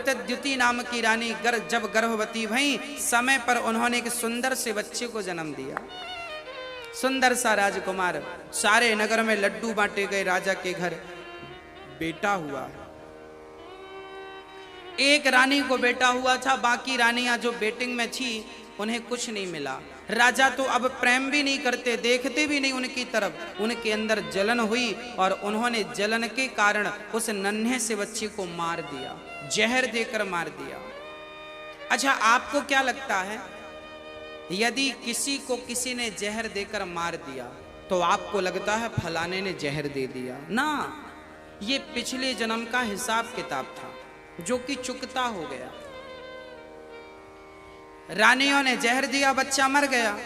प्रत्यद्युति नाम की रानी जब गर्भवती भई, समय पर उन्होंने एक सुंदर से बच्चे को जन्म दिया। सुंदर सा राजकुमार। सारे नगर में लड्डू बांटे गए। राजा के घर बेटा हुआ। एक रानी को बेटा हुआ था, बाकी रानियां जो बेटिंग में थी उन्हें कुछ नहीं मिला। राजा तो अब प्रेम भी नहीं करते, देखते भी नहीं उनकी तरफ। उनके अंदर जलन हुई और उन्होंने जलन के कारण उस नन्हे से बच्चे को मार दिया, जहर देकर मार दिया। अच्छा, आपको क्या लगता है, यदि किसी को किसी ने जहर देकर मार दिया तो आपको लगता है फलाने ने जहर दे दिया? ना, ये पिछले जन्म का हिसाब किताब था जो कि चुकता हो गया। रानियों ने जहर दिया, बच्चा मर गया।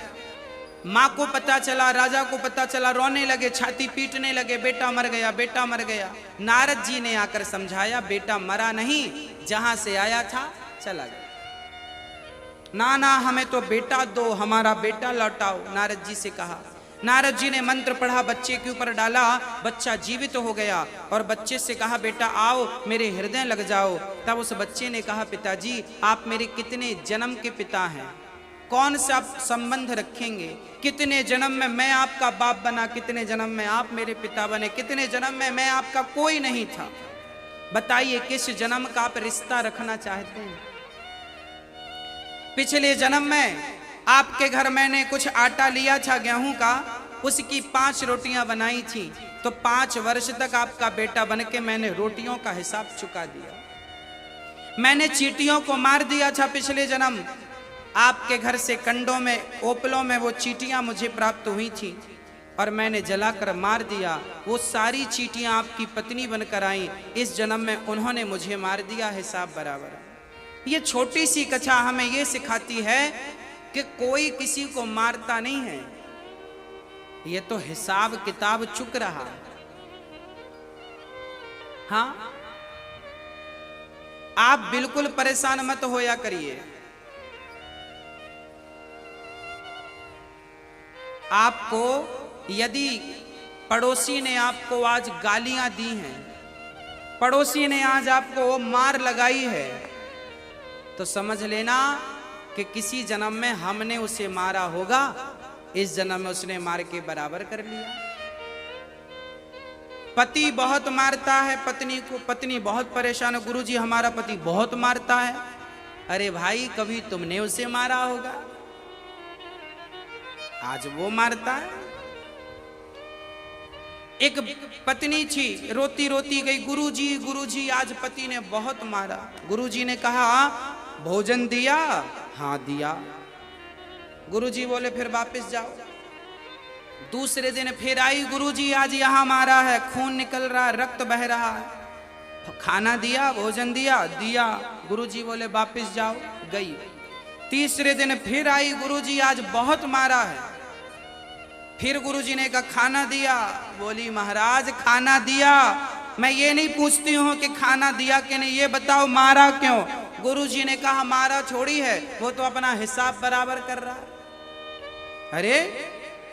माँ को पता चला, राजा को पता चला, रोने लगे, छाती पीटने लगे, बेटा मर गया, बेटा मर गया। नारद जी ने आकर समझाया, बेटा मरा नहीं, जहां से आया था चला गया। ना ना, हमें तो बेटा दो, हमारा बेटा लौटाओ, नारद जी से कहा। नारद जी ने मंत्र पढ़ा, बच्चे के ऊपर डाला, बच्चा जीवित हो गया और बच्चे से कहा, बेटा आओ मेरे हृदय लग जाओ। तब उस बच्चे ने कहा, पिताजी आप मेरे कितने जन्म के पिता हैं, कौन सा संबंध रखेंगे? कितने जन्म में मैं आपका बाप बना, कितने जन्म में आप मेरे पिता बने, कितने जन्म में मैं आपका कोई नहीं था। बताइए किस जन्म का आप रिश्ता रखना चाहते हैं? पिछले जन्म में आपके घर मैंने कुछ आटा लिया था गेहूं का, उसकी 5 रोटियां बनाई थी, तो 5 वर्ष तक आपका बेटा बनके मैंने रोटियों का हिसाब चुका दिया। मैंने चींटियों को मार दिया था पिछले जन्म, आपके घर से कंडों में, ओपलों में वो चींटियां मुझे प्राप्त हुई थी और मैंने जलाकर मार दिया। वो सारी चींटियां आपकी पत्नी बनकर आई, इस जन्म में उन्होंने मुझे मार दिया, हिसाब बराबर। ये छोटी सी कथा हमें ये सिखाती है कि कोई किसी को मारता नहीं है, ये तो हिसाब किताब चुक रहा है। हाँ, आप बिल्कुल परेशान मत होया करिए। आपको यदि पड़ोसी ने आपको आज गालियां दी हैं, पड़ोसी ने आज आपको मार लगाई है, तो समझ लेना कि किसी जन्म में हमने उसे मारा होगा, इस जन्म में उसने मार के बराबर कर लिया। पति बहुत मारता है पत्नी को, पत्नी बहुत परेशान है, गुरुजी हमारा पति बहुत मारता है। अरे भाई, कभी तुमने उसे मारा होगा, आज वो मारता है। एक पत्नी थी, रोती रोती गई, गुरुजी गुरुजी आज पति ने बहुत मारा। गुरुजी ने कहा, भोजन दिया? हाँ दिया। गुरुजी बोले फिर वापस जाओ। दूसरे दिन फिर आई, गुरुजी आज यहां मारा है, खून निकल रहा है, रक्त बह रहा है। खाना दिया, भोजन दिया? दिया। गुरुजी बोले वापस जाओ, गई। तीसरे दिन फिर आई, गुरुजी आज बहुत मारा है। फिर गुरुजी ने कहा खाना दिया? बोली महाराज खाना दिया, मैं ये नहीं पूछती हूँ कि खाना दिया कि नहीं, ये बताओ मारा क्यों? गुरुजी ने कहा मारा छोड़ी है, वो तो अपना हिसाब बराबर कर रहा है। अरे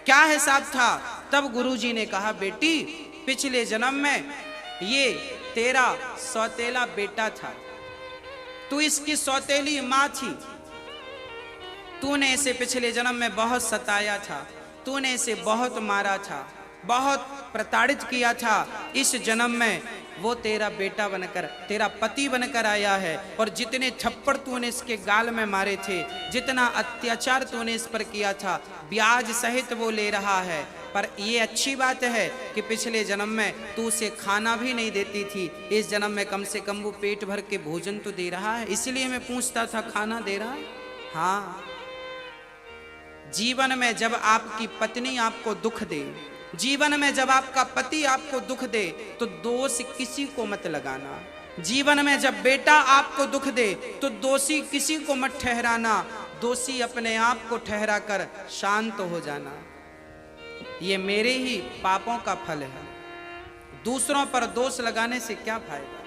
क्या हिसाब था? तब गुरुजी ने कहा, बेटी पिछले जन्म में ये तेरा सौतेला बेटा था, तू इसकी सौतेली माँ थी, तूने इसे पिछले जन्म में बहुत सताया था, तूने इसे बहुत मारा था, बहुत प्रताड़ित किया था। इस जन्म में वो तेरा बेटा बनकर, तेरा पति बनकर आया है, और जितने थप्पड़ तूने इसके गाल में मारे थे, जितना अत्याचार तूने इस पर किया था, ब्याज सहित वो ले रहा है। पर ये अच्छी बात है कि पिछले जन्म में तू उसे खाना भी नहीं देती थी, इस जन्म में कम से कम वो पेट भर के भोजन तो दे रहा है, इसलिए मैं पूछता था खाना दे रहा है? हाँ, जीवन में जब आपकी पत्नी आपको दुख दे, जीवन में जब आपका पति आपको दुख दे, तो दोष किसी को मत लगाना। जीवन में जब बेटा आपको दुख दे तो दोषी किसी को मत ठहराना, दोषी अपने आप को ठहरा कर शांत हो जाना। ये मेरे ही पापों का फल है, दूसरों पर दोष लगाने से क्या फायदा?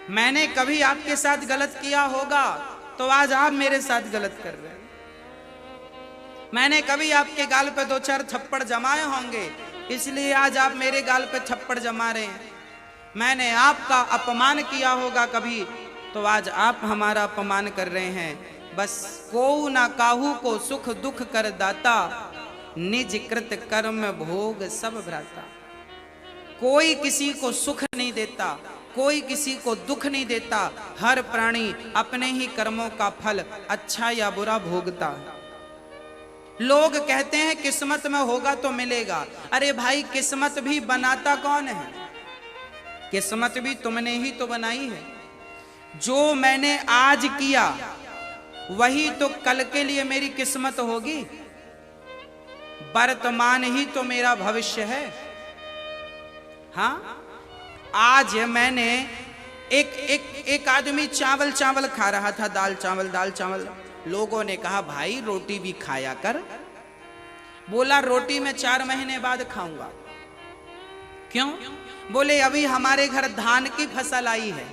मैंने कभी आपके साथ गलत किया होगा तो आज आप मेरे साथ गलत कर रहे हैं। मैंने कभी आपके गाल पे 2-4 थप्पड़ जमाए होंगे, इसलिए आज आप मेरे गाल पे थप्पड़ जमा रहे हैं। मैंने आपका अपमान किया होगा कभी, तो आज आप हमारा अपमान कर रहे हैं। बस को ना काहू को सुख दुख कर दाता, निज कृत कर्म भोग सब भ्राता। कोई किसी को सुख नहीं देता, कोई किसी को दुख नहीं देता। हर प्राणी अपने ही कर्मों का फल अच्छा या बुरा भोगता है। लोग कहते हैं किस्मत में होगा तो मिलेगा। अरे भाई, किस्मत भी बनाता कौन है? किस्मत भी तुमने ही तो बनाई है। जो मैंने आज किया वही तो कल के लिए मेरी किस्मत होगी। वर्तमान ही तो मेरा भविष्य है। हाँ, आज मैंने एक आदमी चावल चावल खा रहा था, दाल चावल। लोगों ने कहा भाई रोटी भी खाया कर। बोला रोटी मैं 4 महीने बाद खाऊंगा। क्यों? बोले अभी हमारे घर धान की फसल आई है,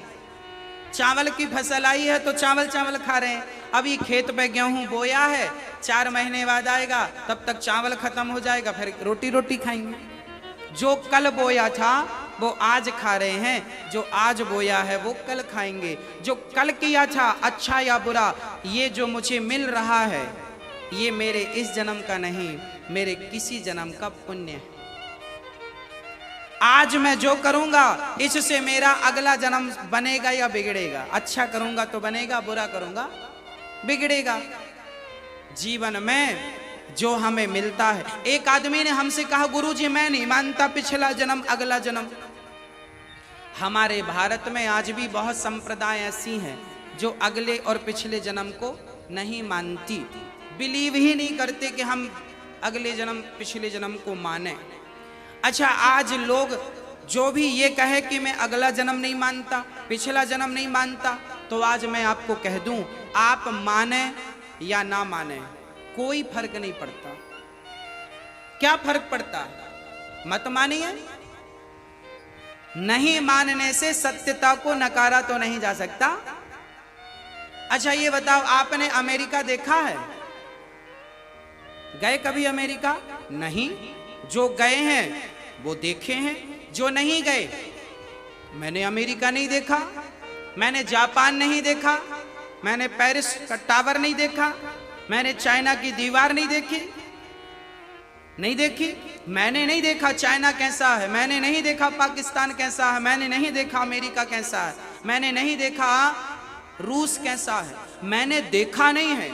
चावल की फसल आई है तो चावल खा रहे हैं। अभी खेत पे गेहूं बोया है, 4 महीने बाद आएगा, तब तक चावल खत्म हो जाएगा, फिर रोटी खाएंगे। जो कल बोया था वो आज खा रहे हैं, जो आज बोया है वो कल खाएंगे। जो कल किया था अच्छा या बुरा, ये जो मुझे मिल रहा है ये मेरे इस जन्म का नहीं, मेरे किसी जन्म का पुण्य है। आज मैं जो करूंगा इससे मेरा अगला जन्म बनेगा या बिगड़ेगा। अच्छा करूंगा तो बनेगा, बुरा करूंगा बिगड़ेगा। जीवन में जो हमें मिलता है। एक आदमी ने हमसे कहा गुरुजी मैं नहीं मानता पिछला जन्म अगला जन्म। हमारे भारत में आज भी बहुत संप्रदाय ऐसी हैं जो अगले और पिछले जन्म को नहीं मानती, बिलीव ही नहीं करते कि हम अगले जन्म पिछले जन्म को माने। अच्छा, आज लोग जो भी ये कहे कि मैं अगला जन्म नहीं मानता, पिछला जन्म नहीं मानता, तो आज मैं आपको कह दूं, आप माने या ना माने कोई फर्क नहीं पड़ता। क्या फर्क पड़ता है? मत मानिए। नहीं मानने से सत्यता को नकारा तो नहीं जा सकता। अच्छा ये बताओ, आपने अमेरिका देखा है? गए कभी अमेरिका? नहीं। जो गए हैं वो देखे हैं, जो नहीं गए, मैंने अमेरिका नहीं देखा, मैंने जापान नहीं देखा, मैंने पेरिस का टावर नहीं देखा, मैंने चाइना की दीवार नहीं देखी, मैंने नहीं देखा चाइना कैसा है, मैंने नहीं देखा पाकिस्तान कैसा है, मैंने नहीं देखा अमेरिका कैसा है, मैंने नहीं देखा रूस कैसा है, मैंने देखा नहीं है।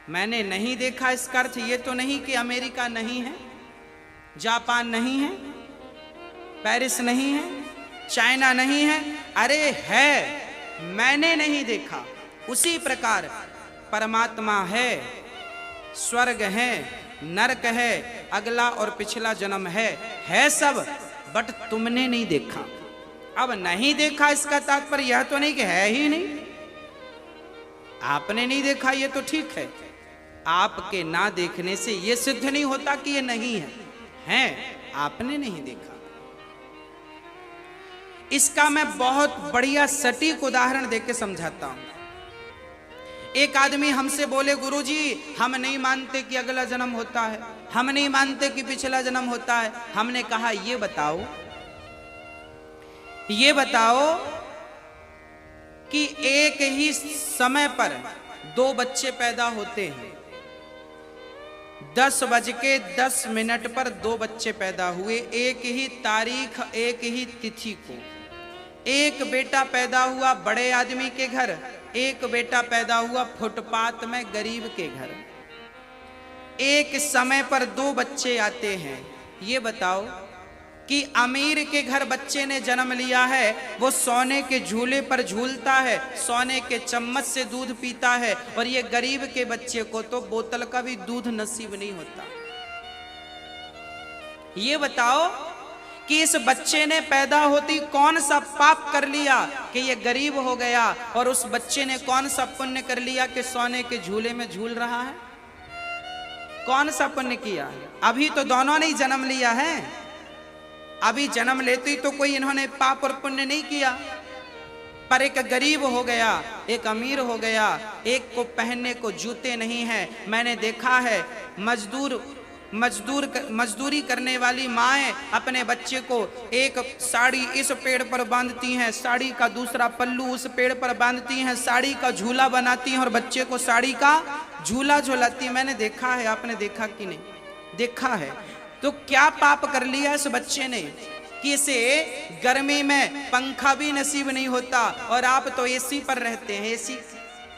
मैंने नहीं देखा इसका अर्थ ये तो नहीं कि अमेरिका नहीं है, जापान नहीं है, पेरिस नहीं है, चाइना नहीं है। अरे है, मैंने नहीं देखा। उसी प्रकार परमात्मा है, स्वर्ग है, नरक है, अगला और पिछला जन्म है सब, बट तुमने नहीं देखा। अब नहीं देखा इसका तात्पर्य यह तो नहीं कि है ही नहीं। आपने नहीं देखा ये तो ठीक है, आपके ना देखने से यह सिद्ध नहीं होता कि ये नहीं है, आपने नहीं देखा। इसका मैं बहुत बढ़िया सटीक उदाहरण देके समझाता हूं। एक आदमी हमसे बोले गुरुजी हम नहीं मानते कि अगला जन्म होता है, हम नहीं मानते कि पिछला जन्म होता है। हमने कहा ये बताओ कि एक ही समय पर 2 बच्चे पैदा होते हैं। 10:10 पर 2 बच्चे पैदा हुए, एक ही तारीख एक ही तिथि को। एक बेटा पैदा हुआ बड़े आदमी के घर, एक बेटा पैदा हुआ फुटपाथ में गरीब के घर। एक समय पर 2 बच्चे आते हैं। ये बताओ कि अमीर के घर बच्चे ने जन्म लिया है, वो सोने के झूले पर झूलता है, सोने के चम्मच से दूध पीता है, और ये गरीब के बच्चे को तो बोतल का भी दूध नसीब नहीं होता। ये बताओ कि इस बच्चे ने पैदा होती कौन सा पाप कर लिया कि ये गरीब हो गया, और उस बच्चे ने कौन सा पुण्य कर लिया कि सोने के झूले में झूल रहा है? कौन सा पुण्य किया? अभी तो दोनों ने जन्म लिया है। अभी जन्म लेते ही तो कोई इन्होंने पाप और पुण्य नहीं किया, पर एक गरीब हो गया, एक अमीर हो गया। एक को पहनने को जूते नहीं है। मैंने देखा है मजदूर मजदूरी करने वाली माएँ अपने बच्चे को एक साड़ी इस पेड़ पर बांधती हैं, साड़ी का दूसरा पल्लू उस पेड़ पर बांधती हैं, साड़ी का झूला बनाती हैं और बच्चे को साड़ी का झूला झूलाती हैं। मैंने देखा है, आपने देखा कि नहीं? देखा है। तो क्या पाप कर लिया इस बच्चे ने कि इसे गर्मी में पंखा भी नसीब नहीं होता, और आप तो एसी पर रहते हैं, एसी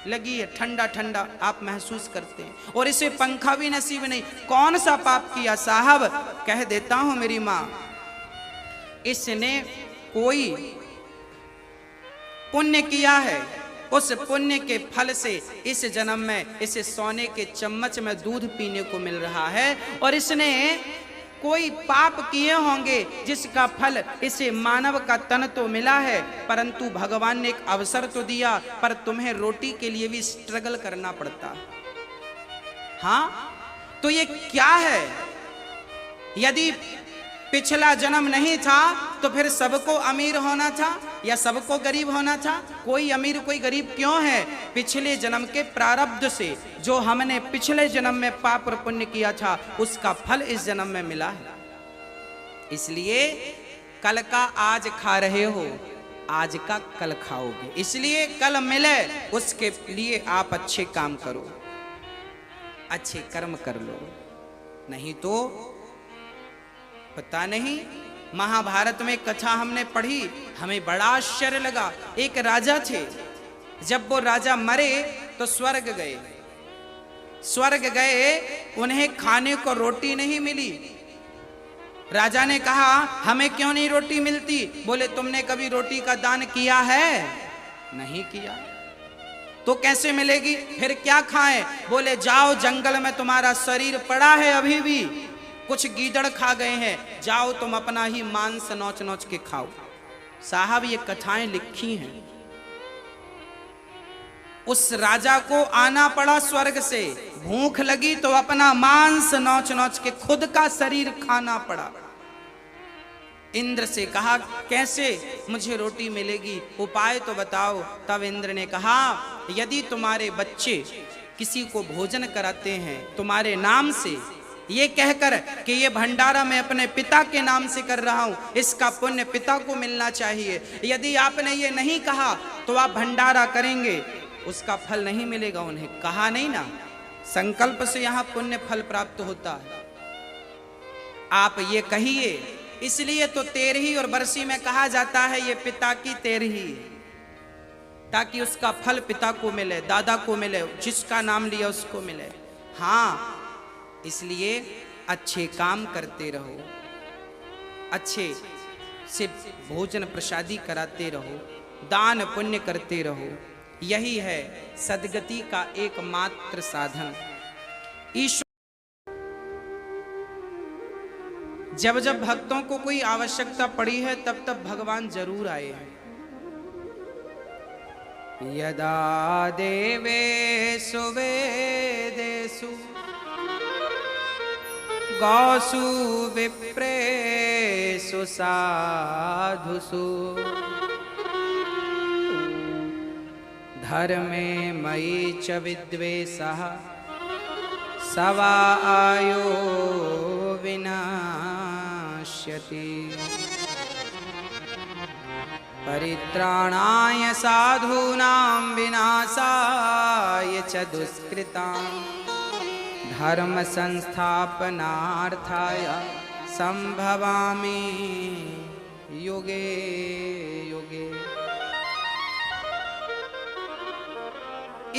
लगी है, ठंडा ठंडा आप महसूस करते हैं, और इसे पंखा भी नसीब नहीं। कौन सा पाप किया साहब? कह देता हूं मेरी मां, इसने कोई पुण्य किया है, उस पुण्य के फल से इस जन्म में इसे सोने के चम्मच में दूध पीने को मिल रहा है, और इसने कोई पाप किए होंगे जिसका फल इसे मानव का तन तो मिला है, परंतु भगवान ने एक अवसर तो दिया, पर तुम्हें रोटी के लिए भी स्ट्रगल करना पड़ता। हाँ, तो ये क्या है? यदि पिछला जन्म नहीं था तो फिर सबको अमीर होना था या सबको गरीब होना था? कोई अमीर कोई गरीब क्यों है? पिछले जन्म के प्रारब्ध से जो हमने पिछले जन्म में पाप और पुण्य किया था उसका फल इस जन्म में मिला है। इसलिए कल का आज खा रहे हो, आज का कल खाओगे, इसलिए कल मिले उसके लिए आप अच्छे काम करो, अच्छे कर्म कर लो, नहीं तो पता नहीं। महाभारत में कथा हमने पढ़ी, हमें बड़ा आश्चर्य लगा। एक राजा थे, जब वो राजा मरे तो स्वर्ग गए। स्वर्ग गए, उन्हें खाने को रोटी नहीं मिली। राजा ने कहा हमें क्यों नहीं रोटी मिलती? बोले तुमने कभी रोटी का दान किया है? नहीं किया। तो कैसे मिलेगी? फिर क्या खाएं? बोले जाओ जंगल में तुम्हारा शरीर पड़ा है, अभी भी कुछ गीदड़ खा गए हैं, जाओ तुम अपना ही मांस नोच नोच के खाओ। साहब ये कथाएं लिखी हैं। उस राजा को आना पड़ा स्वर्ग से, भूख लगी तो अपना मांस नोच नोच के खुद का शरीर खाना पड़ा। इंद्र से कहा कैसे मुझे रोटी मिलेगी, उपाय तो बताओ। तब इंद्र ने कहा यदि तुम्हारे बच्चे किसी को भोजन कराते हैं तुम्हारे नाम से, ये कहकर कि ये भंडारा मैं अपने पिता के नाम से कर रहा हूं, इसका पुण्य पिता को मिलना चाहिए, यदि आपने ये नहीं कहा तो आप भंडारा करेंगे, उसका फल नहीं मिलेगा। उन्हें कहा नहीं ना, संकल्प से यहां पुण्य फल प्राप्त होता है। आप ये कहिए, इसलिए तो तेरही और बरसी में कहा जाता है ये पिता की तेरही, ताकि उसका फल पिता को मिले, दादा को मिले, जिसका नाम लिया उसको मिले। हाँ, इसलिए अच्छे काम करते रहो, अच्छे से भोजन प्रसादी कराते रहो, दान पुण्य करते रहो, यही है सद्गति का एकमात्र साधन। ईश्वर जब जब भक्तों को कोई आवश्यकता पड़ी है तब तब भगवान जरूर आए हैं। यदा देवेषु वेदेषु गौसु विप्रेषु साधुषु धर्मे मयि च विद्वेषः सवा आयो विनाश्यति। परित्राणाय साधूनां विनाशाय च दुष्कृतां धर्म संस्थापनार्थाय संभवामि युगे युगे।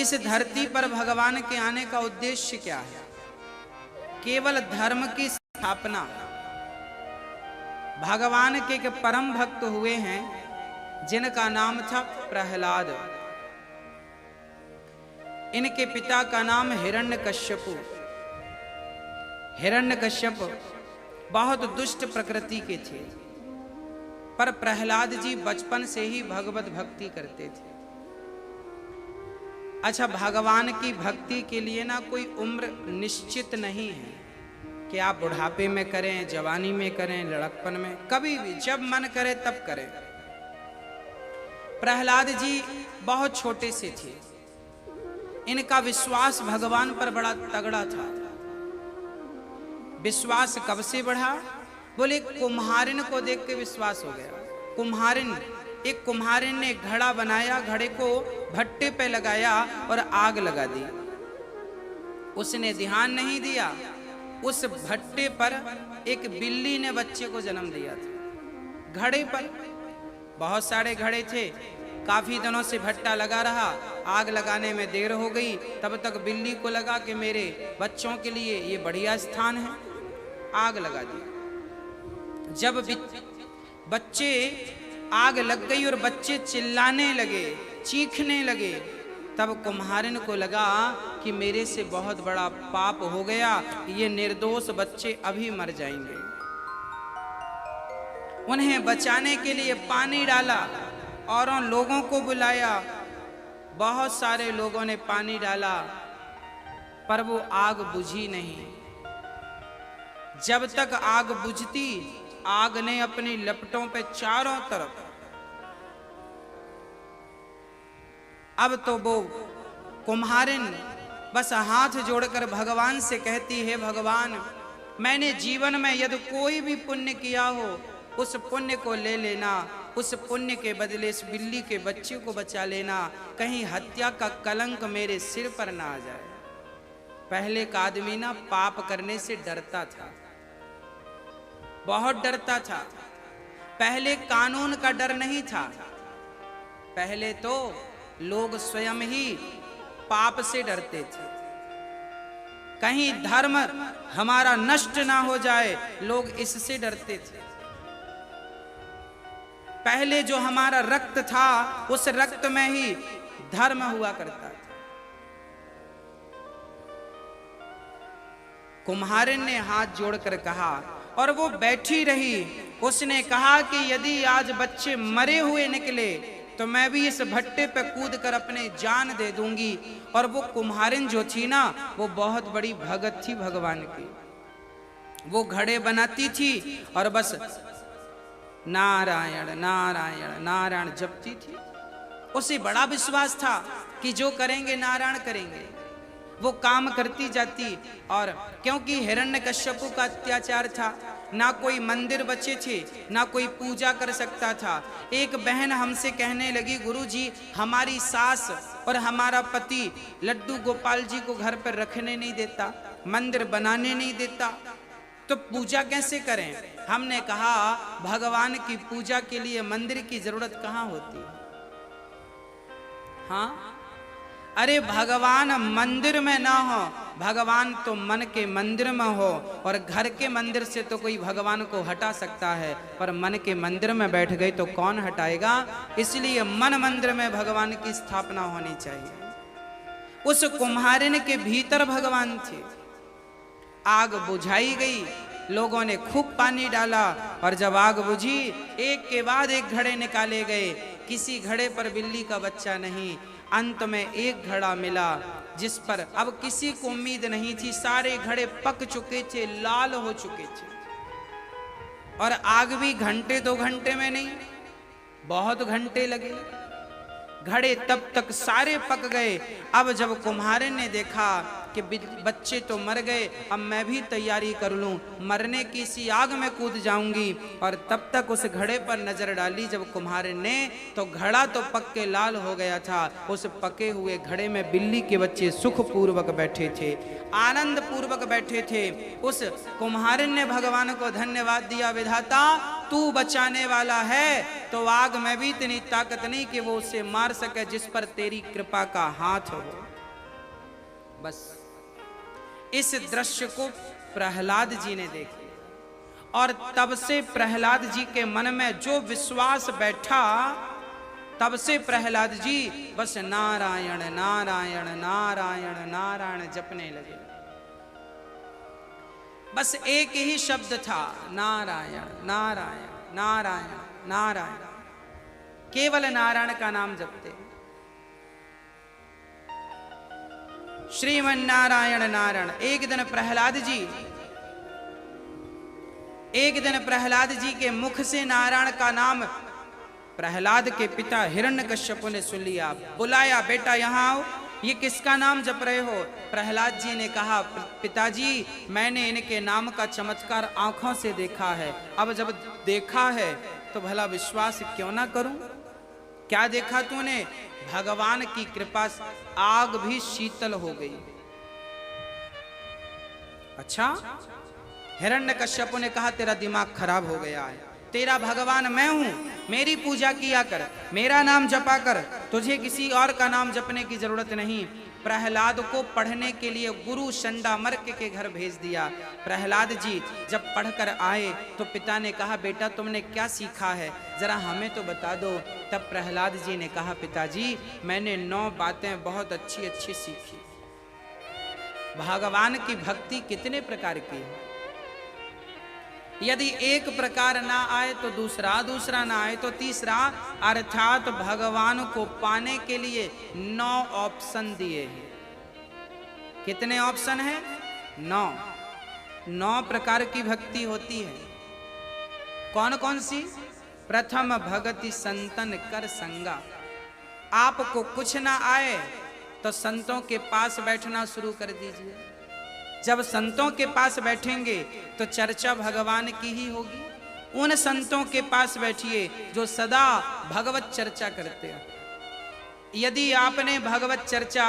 इस धरती पर भगवान के आने का उद्देश्य क्या है? केवल धर्म की स्थापना। भगवान के एक परम भक्त हुए हैं जिनका नाम था प्रहलाद। इनके पिता का नाम हिरण्यकश्यप। हिरण्यकश्यप बहुत दुष्ट प्रकृति के थे, पर प्रहलाद जी बचपन से ही भगवत भक्ति करते थे। अच्छा, भगवान की भक्ति के लिए ना कोई उम्र निश्चित नहीं है कि आप बुढ़ापे में करें, जवानी में करें, लड़कपन में, कभी भी जब मन करे तब करें। प्रहलाद जी बहुत छोटे से थे, इनका विश्वास भगवान पर बड़ा तगड़ा था। विश्वास कब से बढ़ा? बोले कुम्हारिन को देख के विश्वास हो गया। कुम्हारिन, एक कुम्हारिन ने घड़ा बनाया, घड़े को भट्टे पे लगाया और आग लगा दी। उसने ध्यान नहीं दिया, उस भट्टे पर एक बिल्ली ने बच्चे को जन्म दिया था। घड़े पर बहुत सारे घड़े थे, काफी दिनों से भट्टा लगा रहा, आग लगाने में देर हो गई, तब तक बिल्ली को लगा कि मेरे बच्चों के लिए ये बढ़िया स्थान है, आग लगा दी। जब बच्चे, आग लग गई और बच्चे चिल्लाने लगे, चीखने लगे, तब कुम्हारिन को लगा कि मेरे से बहुत बड़ा पाप हो गया, ये निर्दोष बच्चे अभी मर जाएंगे। उन्हें बचाने के लिए पानी डाला, औरों लोगों को बुलाया, बहुत सारे लोगों ने पानी डाला, पर वो आग बुझी नहीं। जब तक आग बुझती, आग ने अपनी लपटों पे चारों तरफ, अब तो वो कुम्हारिन बस हाथ जोड़कर भगवान से कहती है, भगवान मैंने जीवन में यदि कोई भी पुण्य किया हो, उस पुण्य को ले लेना, उस पुण्य के बदले इस बिल्ली के बच्चे को बचा लेना, कहीं हत्या का कलंक मेरे सिर पर ना आ जाए। पहले का आदमी ना पाप करने से डरता था, बहुत डरता था। पहले कानून का डर नहीं था, पहले तो लोग स्वयं ही पाप से डरते थे। कहीं धर्म हमारा नष्ट ना हो जाए, लोग इससे डरते थे। पहले जो हमारा रक्त था, उस रक्त में ही धर्म हुआ करता था। कुम्हारिन ने हाथ जोड़कर कहा, और वो बैठी रही। उसने कहा कि यदि आज बच्चे मरे हुए निकले तो मैं भी इस भट्टे पे कूद कर अपने जान दे दूंगी। और वो कुम्हारिन जो थी ना, वो बहुत बड़ी भगत थी भगवान की। वो घड़े बनाती थी और बस नारायण नारायण नारायण जपती थी। उसे बड़ा विश्वास था कि जो करेंगे नारायण करेंगे। वो काम करती जाती, और क्योंकि हिरण्यकश्यपु का अत्याचार था, ना कोई मंदिर बचे थे, ना कोई पूजा कर सकता था। एक बहन हमसे कहने लगी, गुरुजी हमारी सास और हमारा पति लड्डू गोपाल जी को घर पर रखने नहीं देता, मंदिर बनाने नहीं देता, तो पूजा कैसे करें? हमने कहा भगवान की पूजा के लिए मंदिर की जरूरत कहाँ होती है? हाँ, अरे भगवान मंदिर में ना हो, भगवान तो मन के मंदिर में हो। और घर के मंदिर से तो कोई भगवान को हटा सकता है, पर मन के मंदिर में बैठ गई तो कौन हटाएगा? इसलिए मन मंदिर में भगवान की स्थापना होनी चाहिए। उस कुम्हारिन के भीतर भगवान थे। आग बुझाई गई, लोगों ने खूब पानी डाला, और जब आग बुझी, एक के बाद एक घड़े निकाले गए। किसी घड़े पर बिल्ली का बच्चा नहीं। अंत में एक घड़ा मिला जिस पर अब किसी को उम्मीद नहीं थी। सारे घड़े पक चुके थे, लाल हो चुके थे, और आग भी घंटे 2 घंटे में नहीं, बहुत घंटे लगे। घड़े तब तक सारे पक गए। अब जब कुम्हारिन ने देखा कि बच्चे तो मर गए, अब मैं भी तैयारी कर लूं, मरने की इसी आग में कूद जाऊंगी। और तब तक उस घड़े पर नजर डाली जब कुम्हारिन ने, तो घड़ा तो पक के लाल हो गया था। उस पके हुए घड़े में बिल्ली के बच्चे सुखपूर्वक बैठे थे, आनंद पूर्वक बैठे थे। उस कुम्हारिन ने भगवान को धन्यवाद दिया, विधाता तू बचाने वाला है, तो आग में भी इतनी ताकत नहीं कि वो उसे मार सके जिस पर तेरी कृपा का हाथ हो। बस इस दृश्य को प्रहलाद जी ने देखा, और तब से प्रहलाद जी के मन में जो विश्वास बैठा, तब से प्रहलाद जी बस नारायण नारायण नारायण नारायण जपने लगे। बस एक ही शब्द था, नारायण नारायण नारायण नारायण। केवल नारायण का नाम जपते। श्रीमन नारायण नारायण। एक दिन प्रहलाद जी के मुख से नारायण का नाम प्रहलाद के पिता हिरण्यकश्यप ने सुन लिया। बुलाया, बेटा यहाँ आओ। ये किसका नाम जप रहे हो? प्रहलाद जी ने कहा, पिताजी मैंने इनके नाम का चमत्कार आंखों से देखा है, अब जब देखा है तो भला विश्वास क्यों ना करूं? क्या देखा तूने? भगवान की कृपा से आग भी शीतल हो गई। अच्छा, हिरण्यकश्यप ने कहा तेरा दिमाग खराब हो गया है, तेरा भगवान मैं हूं, मेरी पूजा किया कर, मेरा नाम जपा कर, तुझे किसी और का नाम जपने की जरूरत नहीं। प्रहलाद को पढ़ने के लिए गुरु चंडामर्क के घर भेज दिया। प्रहलाद जी जब पढ़कर आए तो पिता ने कहा, बेटा तुमने क्या सीखा है, जरा हमें तो बता दो। तब प्रहलाद जी ने कहा, पिताजी मैंने 9 बातें बहुत अच्छी अच्छी सीखी। भगवान की भक्ति कितने प्रकार की है, यदि एक प्रकार ना आए तो दूसरा, दूसरा ना आए तो तीसरा, अर्थात भगवान को पाने के लिए 9 ऑप्शन दिए हैं। कितने ऑप्शन हैं? 9 प्रकार की भक्ति होती है। कौन कौन सी? प्रथम भगति संतन कर संगा। आपको कुछ ना आए तो संतों के पास बैठना शुरू कर दीजिए। जब संतों के पास बैठेंगे तो चर्चा भगवान की ही होगी। उन संतों के पास बैठिए जो सदा भगवत चर्चा करते हैं। यदि आपने भगवत चर्चा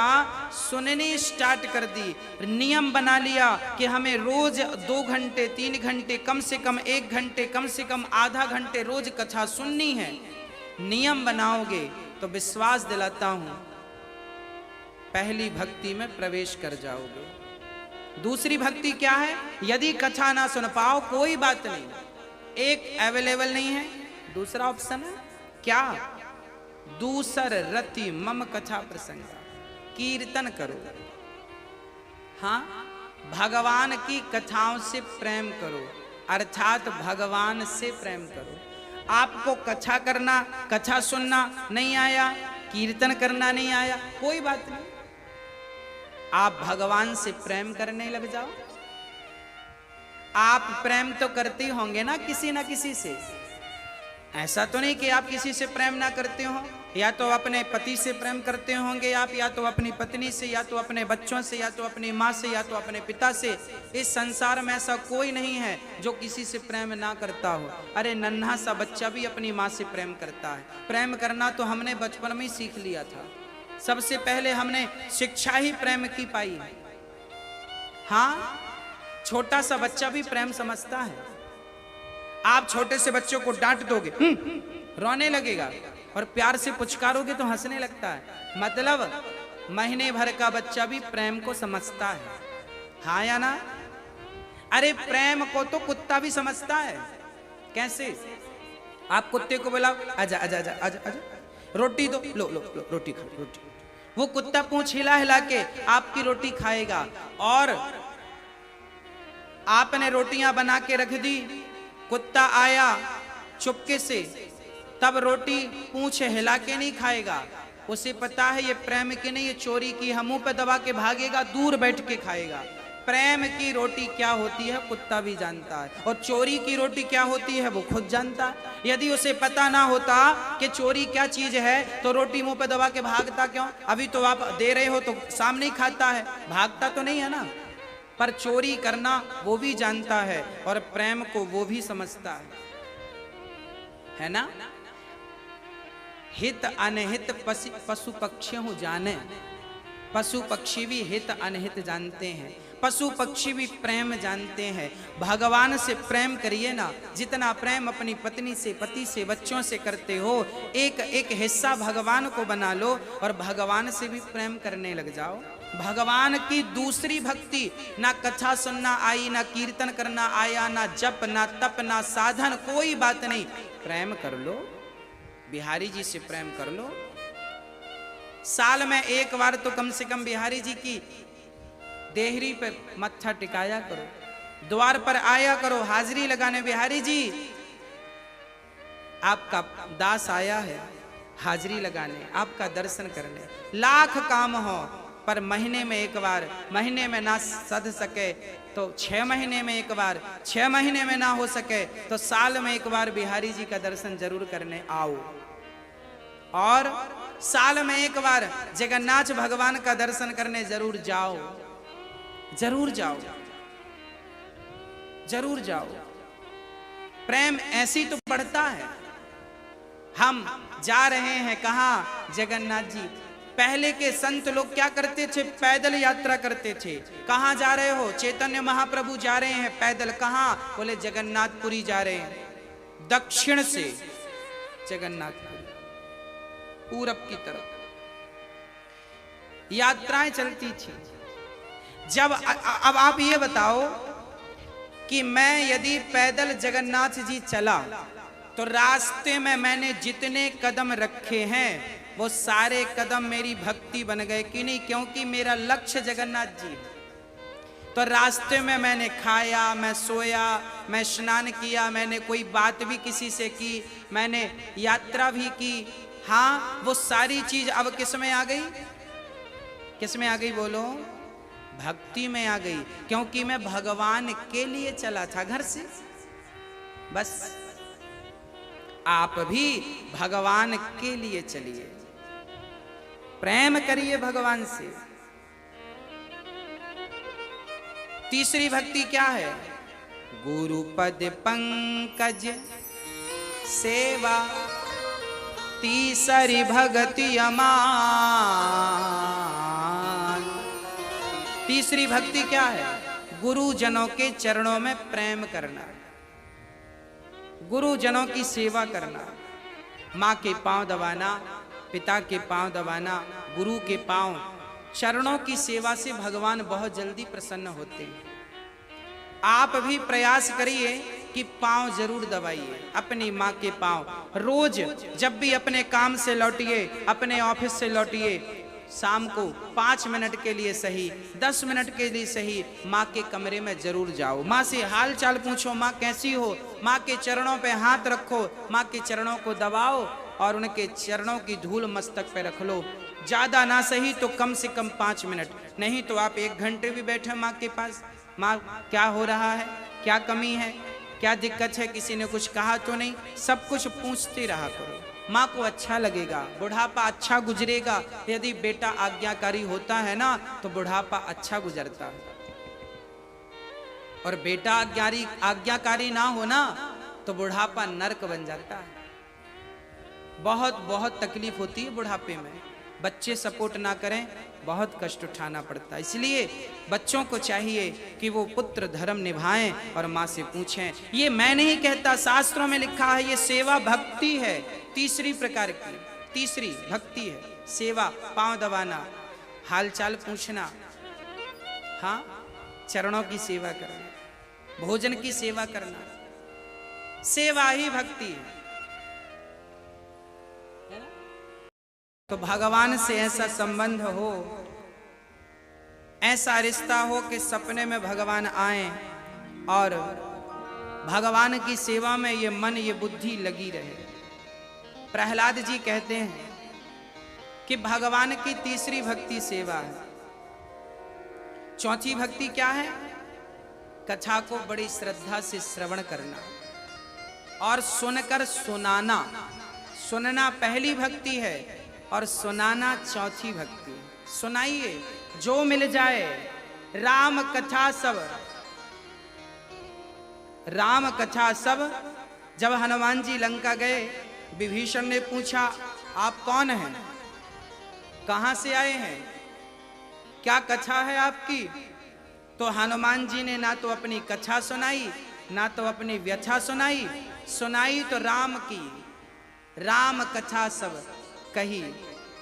सुननी स्टार्ट कर दी, नियम बना लिया कि हमें रोज 2 घंटे 3 घंटे, कम से कम 1 घंटे, कम से कम आधा घंटे रोज कथा सुननी है, नियम बनाओगे तो विश्वास दिलाता हूं पहली भक्ति में प्रवेश कर जाओगे। दूसरी भक्ति क्या है? यदि कथा ना सुन पाओ कोई बात नहीं, एक अवेलेबल नहीं है, दूसरा ऑप्शन है क्या? दूसर रति मम कथा प्रसंग, कीर्तन करो। हाँ, भगवान की कथाओं से प्रेम करो, अर्थात भगवान से प्रेम करो। आपको कथा करना, कथा सुनना नहीं आया, कीर्तन करना नहीं आया, कोई बात नहीं, आप भगवान से प्रेम करने लग जाओ। आप प्रेम तो करते होंगे ना किसी से। ऐसा तो नहीं कि आप किसी से प्रेम ना करते हो। या तो अपने पति से प्रेम करते होंगे आप, या तो अपनी पत्नी से, या तो अपने बच्चों से, या तो अपनी माँ से, या तो अपने पिता से। इस संसार में ऐसा कोई नहीं है जो किसी से प्रेम ना करता हो। अरे नन्हा सा बच्चा भी अपनी माँ से प्रेम करता है। प्रेम करना तो हमने बचपन में ही सीख लिया था। सबसे पहले हमने शिक्षा ही प्रेम की पाई। हाँ, छोटा सा बच्चा भी प्रेम समझता है। आप छोटे से बच्चों को डांट दोगे रोने लगेगा, और प्यार से पुचकारोगे तो हंसने लगता है। मतलब महीने भर का बच्चा भी प्रेम को समझता है। हाँ या ना? अरे प्रेम को तो कुत्ता भी समझता है। कैसे? आप कुत्ते को बुलाओ, आजा आजा आजा आजा आजा, रोटी दो, लो लो लो रोटी खा, रोटी। वो कुत्ता पूंछ हिला हिला के आपकी रोटी खाएगा। और आपने रोटियां बना के रख दी, कुत्ता आया चुपके से, तब रोटी पूंछ हिला के नहीं खाएगा। उसे पता है ये प्रेम की नहीं, ये चोरी की है, मुंह पे दबा के भागेगा, दूर बैठ के खाएगा। प्रेम की रोटी क्या होती है कुत्ता भी जानता है, और चोरी की रोटी क्या होती है वो खुद जानता है। यदि उसे पता ना होता कि चोरी क्या चीज है तो रोटी मुंह पे दबा के भागता क्यों? अभी तो आप दे रहे हो तो सामने ही खाता है, भागता तो नहीं है ना। पर चोरी करना वो भी जानता है, और प्रेम को वो भी समझता है ना। हित अनहित पशु पक्षी हूं जाने। पशु पक्षी भी हित अनहित जानते हैं, पशु पक्षी भी प्रेम जानते हैं। भगवान से प्रेम करिए ना, जितना प्रेम अपनी पत्नी से, पति से, बच्चों से करते हो, एक एक हिस्सा भगवान को बना लो और भगवान से भी प्रेम करने लग जाओ। भगवान की दूसरी भक्ति, ना कथा सुनना आई, ना कीर्तन करना आया, ना जप, ना तप, ना साधन, कोई बात नहीं, प्रेम कर लो, बिहारी जी से प्रेम कर लो। साल में एक बार तो कम से कम बिहारी जी की देहरी पे मत्था टिकाया करो, द्वार पर आया करो हाजिरी लगाने। बिहारी जी आपका दास आया है हाजिरी लगाने, आपका दर्शन करने। लाख काम हो पर महीने में एक बार, महीने में ना सध सके तो 6 महीने में एक बार, 6 महीने में ना हो सके तो साल में एक बार बिहारी जी का दर्शन जरूर करने आओ। और साल में एक बार जगन्नाथ भगवान का दर्शन करने जरूर जाओ, जरूर जाओ, जरूर जाओ। प्रेम ऐसी तो बढ़ता है। हम जा रहे हैं कहाँ? जगन्नाथ जी। पहले के संत लोग क्या करते थे? पैदल यात्रा करते थे। कहाँ जा रहे हो? चैतन्य महाप्रभु जा रहे हैं पैदल। कहाँ? बोले जगन्नाथपुरी जा रहे हैं। दक्षिण से जगन्नाथपुरी, पूरब की तरफ यात्राएं चलती थी। जब अब आप ये बताओ कि मैं यदि पैदल जगन्नाथ जी चला तो रास्ते में मैंने जितने कदम रखे हैं वो सारे कदम मेरी भक्ति बन गए कि नहीं? क्योंकि मेरा लक्ष्य जगन्नाथ जी है। तो रास्ते में मैंने खाया, मैं सोया, मैं स्नान किया, मैंने कोई बात भी किसी से की, मैंने यात्रा भी की। हाँ, वो सारी चीज अब किस में आ गई? किस में आ गई बोलो? भक्ति में आ गई। क्योंकि मैं भगवान के लिए चला था घर से। बस आप भी भगवान के लिए चलिए, प्रेम करिए भगवान से। तीसरी भक्ति क्या है? गुरुपद पंकज सेवा, तीसरी भक्ति अमान। तीसरी भक्ति क्या है? गुरुजनों के चरणों में प्रेम करना, गुरुजनों की सेवा करना, माँ के पांव दबाना, पिता के पांव दबाना, गुरु के पांव, चरणों की सेवा से भगवान बहुत जल्दी प्रसन्न होते हैं। आप भी प्रयास करिए कि पांव जरूर दबाइए, अपनी माँ के पांव। रोज जब भी अपने काम से लौटिए, अपने ऑफिस से लौटिए, शाम को 5 मिनट के लिए सही, 10 मिनट के लिए सही, माँ के कमरे में जरूर जाओ। माँ से हाल चाल पूछो, माँ कैसी हो? माँ के चरणों पे हाथ रखो, माँ के चरणों को दबाओ और उनके चरणों की धूल मस्तक पे रख लो। ज्यादा ना सही तो कम से कम 5 मिनट, नहीं तो आप 1 घंटे भी बैठे माँ के पास। माँ क्या हो रहा है, क्या कमी है, क्या दिक्कत है, किसी ने कुछ कहा तो नहीं, सब कुछ पूछते रहा करो। माँ को अच्छा लगेगा, बुढ़ापा अच्छा गुजरेगा। यदि बेटा आज्ञाकारी होता है ना तो बुढ़ापा अच्छा गुजरता है, और बेटा आज्ञाकारी ना हो ना तो बुढ़ापा नरक बन जाता है। बहुत बहुत तकलीफ होती है बुढ़ापे में। बच्चे सपोर्ट ना करें, बहुत कष्ट उठाना पड़ता है। इसलिए बच्चों को चाहिए कि वो पुत्र धर्म निभाएं और माँ से पूछें। ये मैं नहीं कहता, शास्त्रों में लिखा है, ये सेवा भक्ति है। तीसरी प्रकार की तीसरी भक्ति है सेवा, पांव दबाना, हालचाल पूछना, हाँ, चरणों की सेवा करना, भोजन की सेवा करना, सेवा ही भक्ति है। तो भगवान से ऐसा संबंध हो, ऐसा रिश्ता हो कि सपने में भगवान आए और भगवान की सेवा में ये मन, ये बुद्धि लगी रहे। प्रहलाद जी कहते हैं कि भगवान की तीसरी भक्ति सेवा है। चौथी भक्ति क्या है? कथा को बड़ी श्रद्धा से श्रवण करना और सुनकर सुनाना। सुनना पहली भक्ति है और सुनाना चौथी भक्ति है। सुनाइए जो मिल जाए। राम कथा सब, राम कथा सब। जब हनुमान जी लंका गए, विभीषण ने पूछा, आप कौन हैं, कहां से आए हैं, क्या कथा है आपकी? तो हनुमान जी ने ना तो अपनी कथा सुनाई, ना तो अपनी व्यथा सुनाई। सुनाई तो राम की, राम कथा सब कही,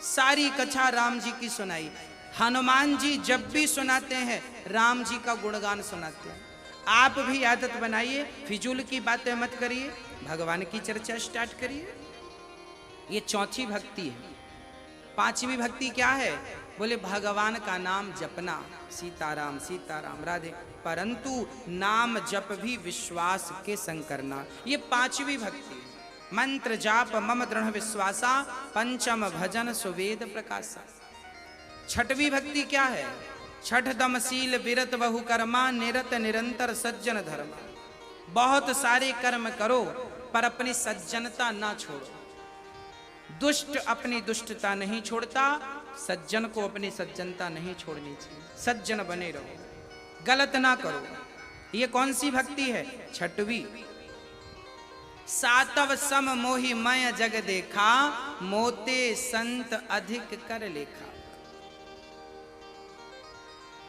सारी कथा राम जी की सुनाई। हनुमान जी जब भी सुनाते हैं राम जी का गुणगान सुनाते हैं। आप भी आदत बनाइए, फिजूल की बातें मत करिए, भगवान की चर्चा स्टार्ट करिए। ये चौथी भक्ति है। पांचवी भक्ति क्या है? बोले भगवान का नाम जपना, सीताराम सीताराम राधे, परंतु नाम जप भी विश्वास के संग करना। ये पांचवी भक्ति। मंत्र जाप मम दृढ़ विश्वासा, पंचम भजन सुवेद प्रकाशा। छठवीं भक्ति क्या है? छठ दमशील विरत बहु कर्मा, निरत निरंतर सज्जन धर्म। बहुत सारे कर्म करो पर अपनी सज्जनता ना छोड़ो। दुष्ट अपनी दुष्टता नहीं छोड़ता, सज्जन को अपनी सज्जनता नहीं छोड़नी चाहिए। सज्जन बने रहो, गलत ना करो। ये कौन सी भक्ति है? छठवीं। सातव सम मोहि मय जग देखा, मोते संत अधिक कर लेखा।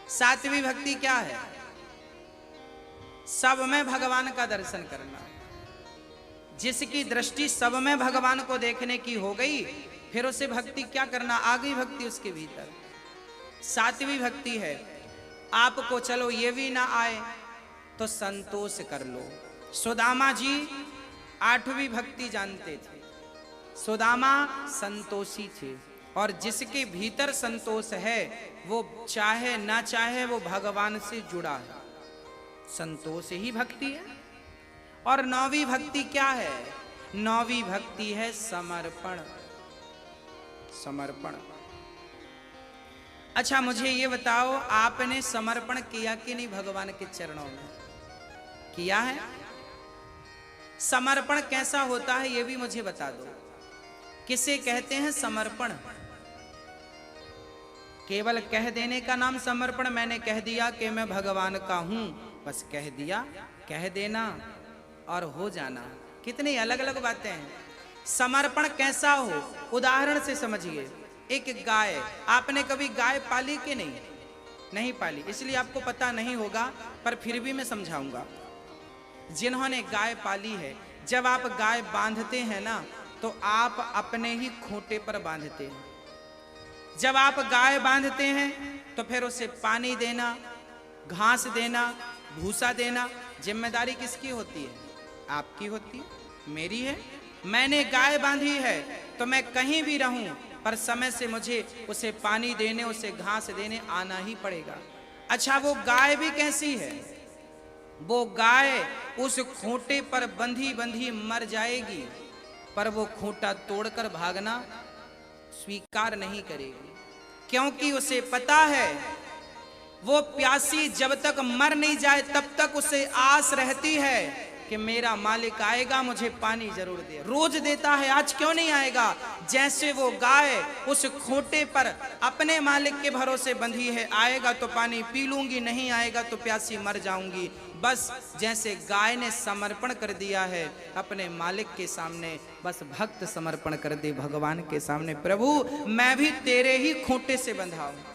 सातवीं भक्ति क्या है? सब में भगवान का दर्शन करना। जिसकी दृष्टि सब में भगवान को देखने की हो गई, फिर उसे भक्ति क्या करना? आ गई भक्ति उसके भीतर। सातवीं भक्ति है, आपको चलो ये भी ना आए तो संतोष कर लो। सुदामा जी आठवीं भक्ति जानते थे। सुदामा संतोषी थे, और जिसके भीतर संतोष है वो चाहे ना चाहे वो भगवान से जुड़ा है। संतोष ही भक्ति है। और नौवीं भक्ति क्या है? नौवीं भक्ति है समर्पण। समर्पण। अच्छा मुझे ये बताओ, आपने समर्पण किया कि नहीं भगवान के चरणों में? किया है? समर्पण कैसा होता है ये भी मुझे बता दो। किसे कहते हैं समर्पण? केवल कह देने का नाम समर्पण। मैंने कह दिया कि मैं भगवान का हूं, बस कह दिया। कह देना और हो जाना कितनी अलग अलग बातें हैं। समर्पण कैसा हो, उदाहरण से समझिए। एक गाय, आपने कभी गाय पाली कि नहीं? नहीं पाली, इसलिए आपको पता नहीं होगा, पर फिर भी मैं समझाऊंगा। जिन्होंने गाय पाली है, जब आप गाय बांधते हैं ना, तो आप अपने ही खूंटे पर बांधते हैं। जब आप गाय बांधते हैं तो फिर उसे पानी देना, घास देना, भूसा देना, जिम्मेदारी किसकी होती है? आपकी होती है, मेरी है। मैंने गाय बांधी है तो मैं कहीं भी रहूं, पर समय से मुझे उसे पानी देने, उसे घास देने आना ही पड़ेगा। अच्छा वो गाय भी कैसी है? वो गाय उस खूंटे पर बंधी बंधी मर जाएगी, पर वो खूंटा तोड़कर भागना स्वीकार नहीं करेगी, क्योंकि उसे पता है वो प्यासी जब तक मर नहीं जाए तब तक उसे आस रहती है कि मेरा मालिक आएगा, मुझे पानी जरूर दे। रोज देता है, आज क्यों नहीं आएगा? जैसे वो गाय उस खूंटे पर अपने मालिक के भरोसे बंधी है, आएगा तो पानी पी लूंगी, नहीं आएगा तो प्यासी मर जाऊंगी। बस जैसे गाय ने समर्पण कर दिया है अपने मालिक के सामने, बस भक्त समर्पण कर दे भगवान के सामने, प्रभु मैं भी तेरे ही खूंटे से बंधा हूं,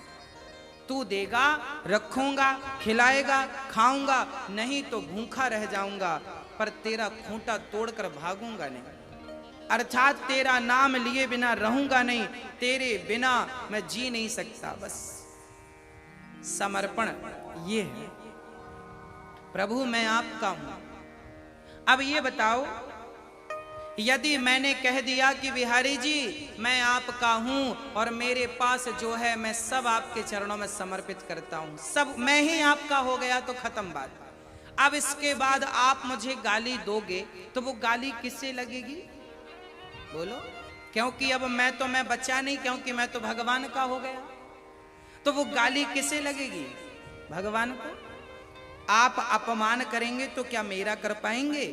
तू देगा, रखूंगा, खिलाएगा, खाऊंगा, नहीं तो भूखा रह जाऊंगा, पर तेरा खूंटा तोड़कर भागूंगा नहीं। अर्थात तेरा नाम लिए बिना रहूंगा नहीं, तेरे बिना मैं जी नहीं सकता। बस समर्पण ये है, प्रभु मैं आपका हूं। अब ये बताओ, यदि मैंने कह दिया कि बिहारी जी मैं आपका हूं और मेरे पास जो है मैं सब आपके चरणों में समर्पित करता हूं, सब मैं ही आपका हो गया, तो खत्म बात। अब इसके बाद आप मुझे गाली दोगे तो वो गाली किससे लगेगी? बोलो। क्योंकि अब मैं बचा नहीं, क्योंकि मैं तो भगवान का हो गया, तो वो गाली किसे लगेगी? भगवान को। आप अपमान करेंगे तो क्या मेरा कर पाएंगे?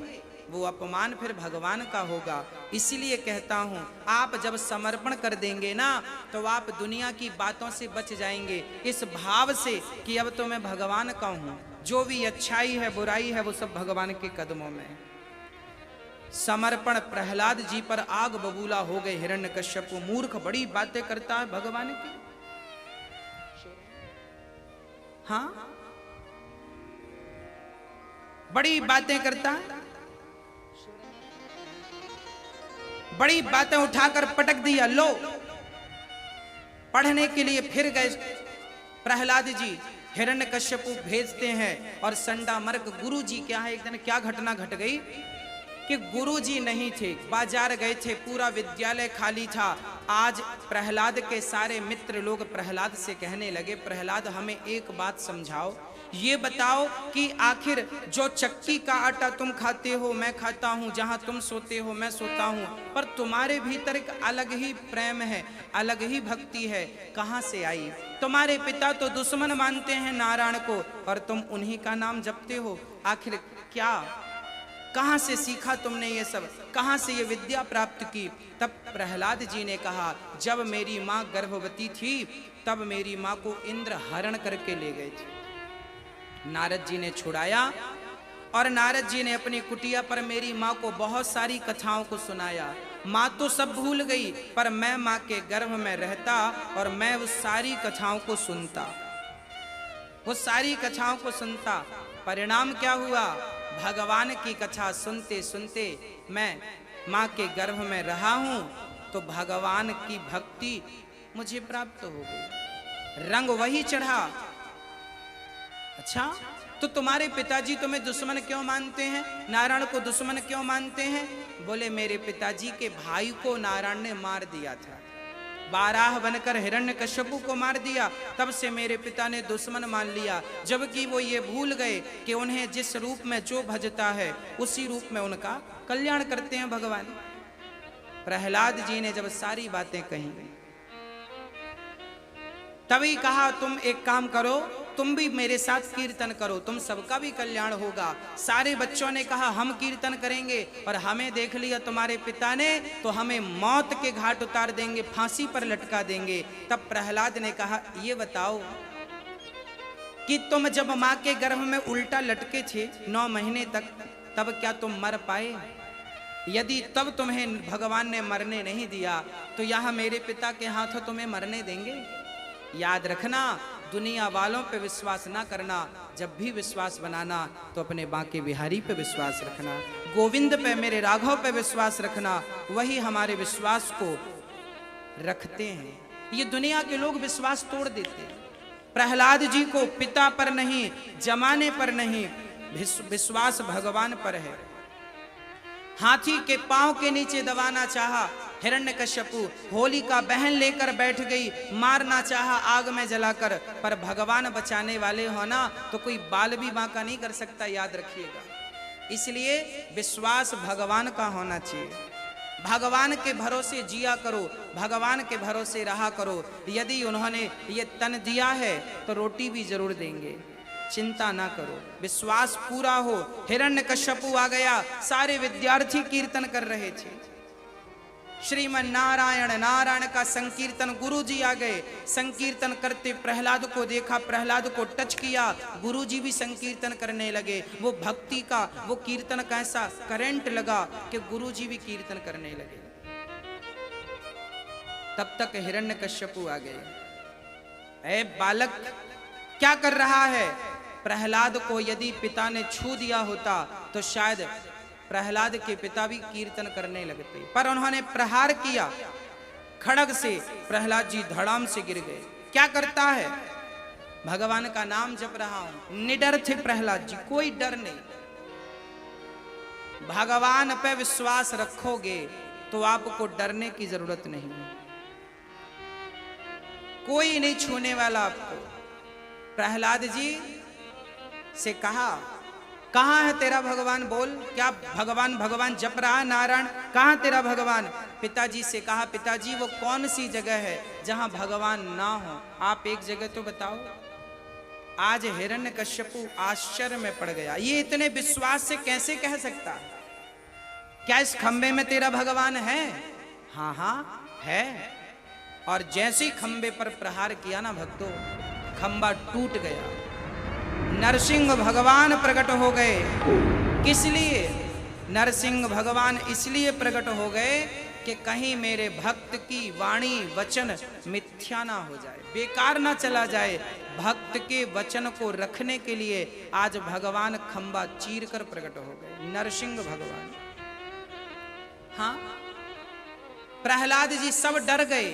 वो अपमान फिर भगवान का होगा। इसीलिए कहता हूं, आप जब समर्पण कर देंगे ना, तो आप दुनिया की बातों से बच जाएंगे, इस भाव से कि अब तो मैं भगवान का हूं, जो भी अच्छाई है बुराई है वो सब भगवान के कदमों में है। समर्पण। प्रहलाद जी पर आग बबूला हो गए हिरण्यकश्यप, मूर्ख बड़ी बातें करता है भगवान की। हाँ बड़ी बातें करता है, बड़ी बातें उठाकर पटक दिया। लो पढ़ने के लिए फिर गए प्रहलाद जी, हिरण्यकश्यप भेजते हैं और संडा मर्क गुरु जी क्या है, एक दिन क्या घटना घट गई कि गुरु जी नहीं थे, बाजार गए थे, पूरा विद्यालय खाली था। आज प्रहलाद के सारे मित्र लोग प्रहलाद से कहने लगे, प्रहलाद हमें एक बात समझाओ, ये बताओ कि आखिर जो चक्की का आटा तुम खाते हो मैं खाता हूँ, जहाँ तुम सोते हो मैं सोता हूँ, पर तुम्हारे भीतर एक अलग ही प्रेम है, अलग ही भक्ति है, कहाँ से आई? तुम्हारे पिता तो दुश्मन मानते हैं नारायण को और तुम उन्हीं का नाम जपते हो, आखिर क्या कहाँ से सीखा तुमने ये सब, कहाँ से ये विद्या प्राप्त की? तब प्रहलाद जी ने कहा, जब मेरी माँ गर्भवती थी तब मेरी माँ को इंद्र हरण करके ले गए थे। नारद जी ने छुड़ाया और नारद जी ने अपनी कुटिया पर मेरी माँ को बहुत सारी कथाओं को सुनाया। माँ तो सब भूल गई, पर मैं माँ के गर्भ में रहता और मैं उस सारी कथाओं को सुनता, उस सारी कथाओं को सुनता। परिणाम क्या हुआ? भगवान की कथा सुनते सुनते मैं माँ के गर्भ में रहा हूँ, तो भगवान की भक्ति मुझे प्राप्त हो गई, रंग वही चढ़ा। अच्छा, तो तुम्हारे पिताजी तुम्हें दुश्मन क्यों मानते हैं? नारायण को दुश्मन क्यों मानते हैं? बोले, मेरे पिताजी के भाई को नारायण ने मार दिया था, बाराह बनकर हिरण्यकश्यपु को मार दिया, तब से मेरे पिता ने दुश्मन मान लिया। जबकि वो ये भूल गए कि उन्हें जिस रूप में जो भजता है उसी रूप में उनका कल्याण करते हैं भगवान। प्रहलाद जी ने जब सारी बातें कही, तभी कहा, तुम एक काम करो, तुम भी मेरे साथ कीर्तन करो, तुम सबका भी कल्याण होगा। सारे बच्चों ने कहा, हम कीर्तन करेंगे, और हमें देख लिया तुम्हारे पिता ने तो हमें मौत के घाट उतार देंगे, फांसी पर लटका देंगे। तब प्रहलाद ने कहा, ये बताओ कि तुम जब माँ के गर्भ में उल्टा लटके थे 9 महीने तक, तब क्या तुम मर पाए? यदि तब तुम्हें भगवान ने मरने नहीं दिया तो यहाँ मेरे पिता के हाथों तुम्हें मरने देंगे? याद रखना, दुनिया वालों पे विश्वास ना करना, जब भी विश्वास बनाना तो अपने बांके बिहारी पे विश्वास रखना, गोविंद पे, मेरे राघव पे विश्वास रखना, वही हमारे विश्वास को रखते हैं। ये दुनिया के लोग विश्वास तोड़ देते हैं। प्रहलाद जी को पिता पर नहीं, जमाने पर नहीं, विश्वास भगवान पर है। हाथी के पांव के नीचे दबाना चाहा हिरण्यकश्यपु, होली का बहन लेकर बैठ गई, मारना चाहा आग में जलाकर, पर भगवान बचाने वाले हो ना, तो कोई बाल भी बांका नहीं कर सकता, याद रखिएगा। इसलिए विश्वास भगवान का होना चाहिए। भगवान के भरोसे जिया करो, भगवान के भरोसे रहा करो। यदि उन्होंने ये तन दिया है तो रोटी भी जरूर देंगे, चिंता ना करो, विश्वास पूरा हो। हिरण्यकश्यपु आ गया, सारे विद्यार्थी कीर्तन कर रहे थे, श्रीमन नारायण नारायण का संकीर्तन। गुरुजी आ गए, संकीर्तन करते प्रहलाद को देखा, प्रहलाद को टच किया, गुरुजी भी संकीर्तन करने लगे। वो भक्ति का, वो कीर्तन का ऐसा करंट लगा कि गुरुजी भी कीर्तन करने लगे। तब तक हिरण्यकश्यपु आ गए। ऐ बालक, क्या कर रहा है? प्रहलाद को यदि पिता ने छू दिया होता तो शायद प्रहलाद के पिता भी कीर्तन करने लगते, पर उन्होंने प्रहार किया खड़ग से, प्रहलाद जी धड़ाम से गिर गए। क्या करता है? भगवान का नाम जप रहा हूं। निडर थे प्रहलाद जी, कोई डर नहीं। भगवान पे विश्वास रखोगे तो आपको डरने की जरूरत नहीं, कोई नहीं छूने वाला आपको। प्रहलाद जी से कहा, कहाँ है तेरा भगवान? बोल, क्या भगवान भगवान जप रहा है नारायण? कहाँ तेरा भगवान? पिताजी से कहा, पिताजी वो कौन सी जगह है जहां भगवान ना हो? आप एक जगह तो बताओ। आज हिरण्यकश्यपु आश्चर्य में पड़ गया, ये इतने विश्वास से कैसे कह सकता है? क्या इस खंबे में तेरा भगवान है? हाँ हाँ है। और जैसे खंबे पर प्रहार किया ना भक्तों, खंबा टूट गया, नरसिंह भगवान प्रकट हो गए। किस लिए? नरसिंह भगवान इसलिए प्रकट हो गए कि कहीं मेरे भक्त की वाणी वचन मिथ्या ना हो जाए, बेकार ना चला जाए। भक्त के वचन को रखने के लिए आज भगवान खंबा चीर कर प्रकट हो गए, नरसिंह भगवान। हाँ, प्रहलाद जी सब डर गए,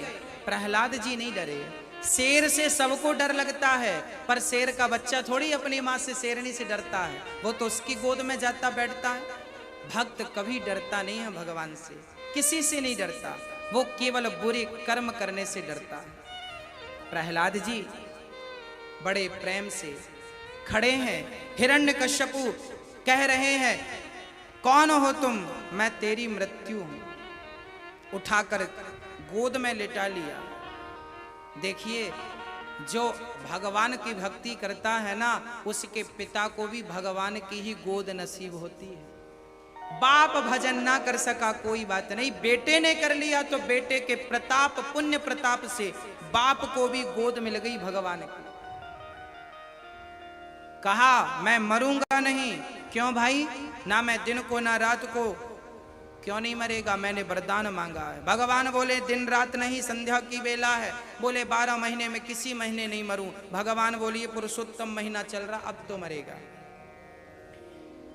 प्रहलाद जी नहीं डरे। शेर से सबको डर लगता है, पर शेर का बच्चा थोड़ी अपनी माँ से, शेरनी से डरता है, वो तो उसकी गोद में जाता बैठता है। भक्त कभी डरता नहीं है भगवान से, किसी से नहीं डरता, वो केवल बुरे कर्म करने से डरता है। प्रहलाद जी बड़े प्रेम से खड़े हैं। हिरण्यकश्यपु कह रहे हैं, कौन हो तुम? मैं तेरी मृत्यु हूं। उठाकर गोद में लेटा लिया। देखिए, जो भगवान की भक्ति करता है ना, उसके पिता को भी भगवान की ही गोद नसीब होती है। बाप भजन ना कर सका कोई बात नहीं, बेटे ने कर लिया तो बेटे के प्रताप पुण्य प्रताप से बाप को भी गोद मिल गई भगवान की। कहा मैं मरूंगा नहीं। क्यों भाई? ना मैं दिन को ना रात को। क्यों नहीं मरेगा? मैंने वरदान मांगा है। भगवान बोले दिन रात नहीं, संध्या की बेला है। बोले 12 महीने में किसी महीने नहीं मरूं। भगवान बोलिए पुरुषोत्तम महीना चल रहा, अब तो मरेगा।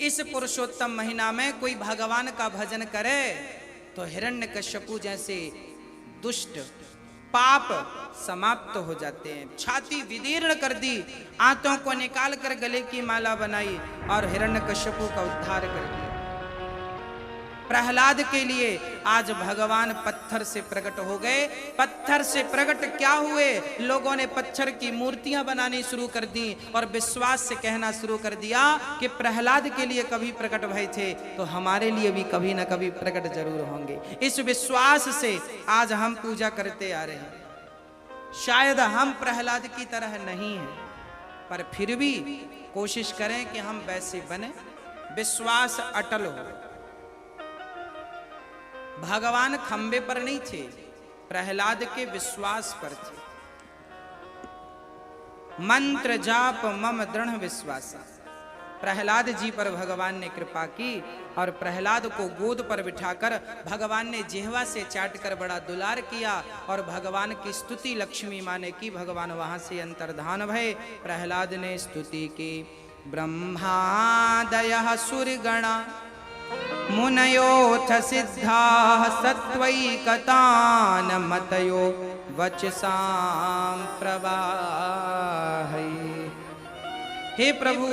इस पुरुषोत्तम महीना में कोई भगवान का भजन करे तो हिरण्यकश्यपु जैसे दुष्ट पाप समाप्त हो जाते हैं। छाती विदीर्ण कर दी, आंतों को निकाल कर गले की माला बनाई और हिरण्यकश्यपु का उद्धार कर दिया। प्रहलाद के लिए आज भगवान पत्थर से प्रकट हो गए। पत्थर से प्रकट क्या हुए? लोगों ने पत्थर की मूर्तियां बनानी शुरू कर दी और विश्वास से कहना शुरू कर दिया कि प्रहलाद के लिए कभी प्रकट भय थे तो हमारे लिए भी कभी ना कभी प्रकट जरूर होंगे। इस विश्वास से आज हम पूजा करते आ रहे हैं। शायद हम प्रहलाद की तरह नहीं हैं, पर फिर भी कोशिश करें कि हम वैसे बने, विश्वास अटल हो। भगवान खंबे पर नहीं थे, प्रहलाद के विश्वास पर थे। मंत्र जाप मम दृढ़ विश्वास। प्रहलाद जी पर भगवान ने कृपा की और प्रहलाद को गोद पर बिठाकर भगवान ने जिह्वा से चाटकर बड़ा दुलार किया और भगवान की स्तुति लक्ष्मी माँ ने की। भगवान वहां से अंतर्धान भये। प्रहलाद ने स्तुति की। ब्रह्मादयः सुरगणा मुनयोऽथ सिद्धाः सत्त्वैकतान् मतयो वचसां प्रवाहै। हे प्रभु,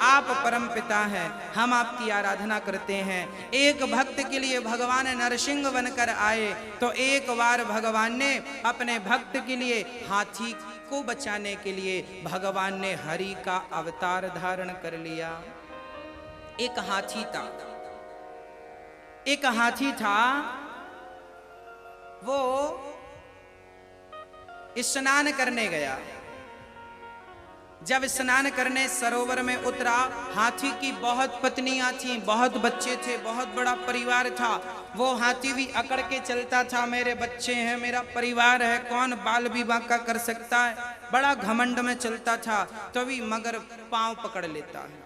आप परम पिता हैं, हम आपकी आराधना करते हैं। एक भक्त के लिए भगवान नरसिंह बनकर आए तो एक बार भगवान ने अपने भक्त के लिए हाथी को बचाने के लिए भगवान ने हरि का अवतार धारण कर लिया। एक हाथी था, वो स्नान करने गया। जब स्नान करने सरोवर में उतरा, हाथी की बहुत पत्नियां थीं, बहुत बच्चे थे, बहुत बड़ा परिवार था। वो हाथी भी अकड़ के चलता था, मेरे बच्चे हैं, मेरा परिवार है, कौन बाल विवाह का कर सकता है। बड़ा घमंड में चलता था। तभी मगर पांव पकड़ लेता है।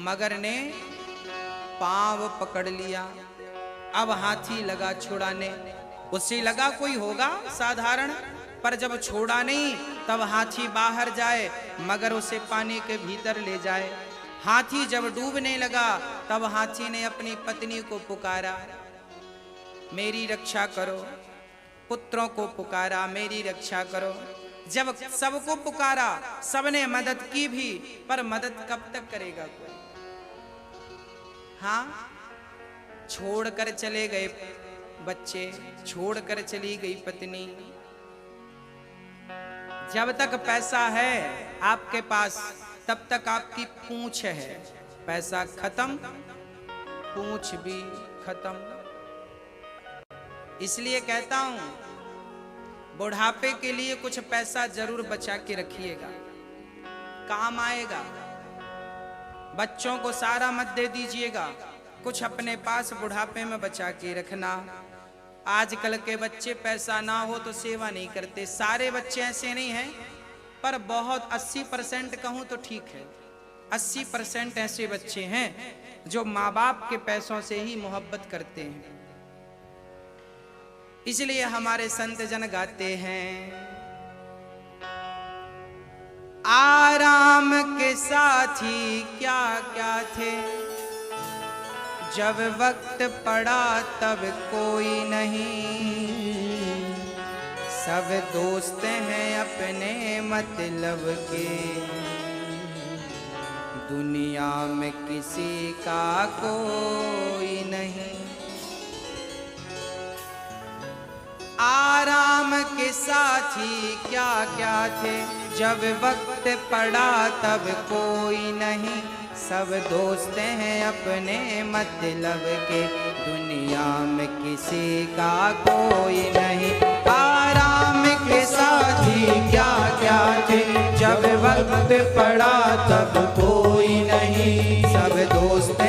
मगर ने पांव पकड़ लिया। अब हाथी लगा छुड़ाने। उससे लगा कोई होगा साधारण, पर जब छोड़ा नहीं तब हाथी बाहर जाए, मगर उसे पानी के भीतर ले जाए। हाथी जब डूबने लगा तब हाथी ने अपनी पत्नी को पुकारा, मेरी रक्षा करो। पुत्रों को पुकारा, मेरी रक्षा करो। जब सबको पुकारा, सबने मदद की भी, पर मदद कब तक करेगा कोई? हाँ, छोड़कर चले गए बच्चे, छोड़कर चली गई पत्नी। जब तक पैसा है आपके पास तब तक आपकी पूंछ है। पैसा खत्म, पूंछ भी खत्म। इसलिए कहता हूं, बुढ़ापे के लिए कुछ पैसा जरूर बचा के रखिएगा, काम आएगा। बच्चों को सारा मत दे दीजिएगा, कुछ अपने पास बुढ़ापे में बचा के रखना। आजकल के बच्चे पैसा ना हो तो सेवा नहीं करते। सारे बच्चे ऐसे नहीं हैं, पर बहुत 80% कहूँ तो ठीक है, 80% ऐसे बच्चे हैं जो माँ बाप के पैसों से ही मोहब्बत करते हैं। इसलिए हमारे संत जन गाते हैं, आराम के साथी क्या क्या थे, जब वक्त पड़ा तब कोई नहीं। सब दोस्त हैं अपने मतलब के, दुनिया में किसी का कोई नहीं। आराम के साथी क्या क्या थे, जब वक्त पड़ा तब कोई नहीं। सब दोस्त हैं अपने मतलब के, दुनिया में किसी का कोई नहीं। आराम के साथी क्या क्या थे, जब वक्त पड़ा तब कोई नहीं। सब दोस्त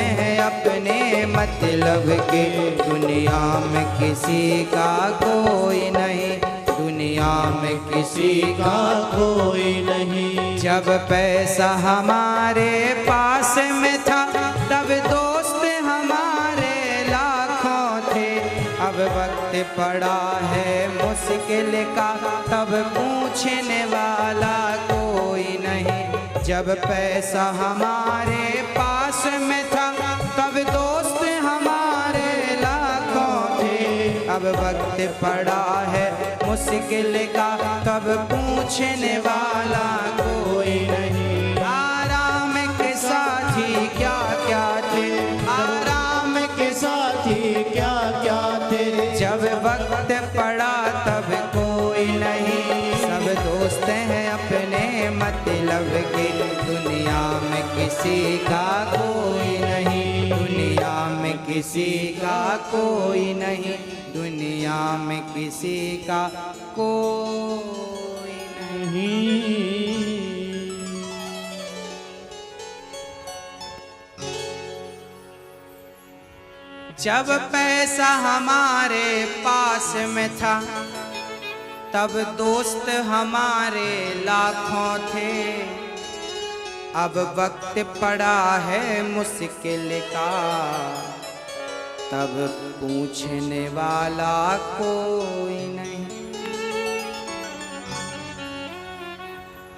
किसी का कोई नहीं, दुनिया में किसी का कोई नहीं। जब पैसा हमारे पास में था तब दोस्त हमारे लाखों थे, अब वक्त पड़ा है मुश्किल का तब पूछने वाला कोई नहीं। जब पैसा हमारे पास में था तब दोस्त हमारे लाखों थे, अब वक्त पड़ा है मुश्किल का तब पूछने वाला कोई नहीं। आराम के साथी क्या क्या थे, आराम के साथी क्या क्या थे, जब वक्त पड़ा तब कोई नहीं। सब दोस्त हैं अपने मतलब के, दुनिया में किसी का कोई नहीं, दुनिया में किसी का कोई नहीं, दुनिया में किसी का कोई नहीं। जब पैसा हमारे पास में था तब दोस्त हमारे लाखों थे, अब वक्त पड़ा है मुश्किल का तब पूछने वाला कोई नहीं।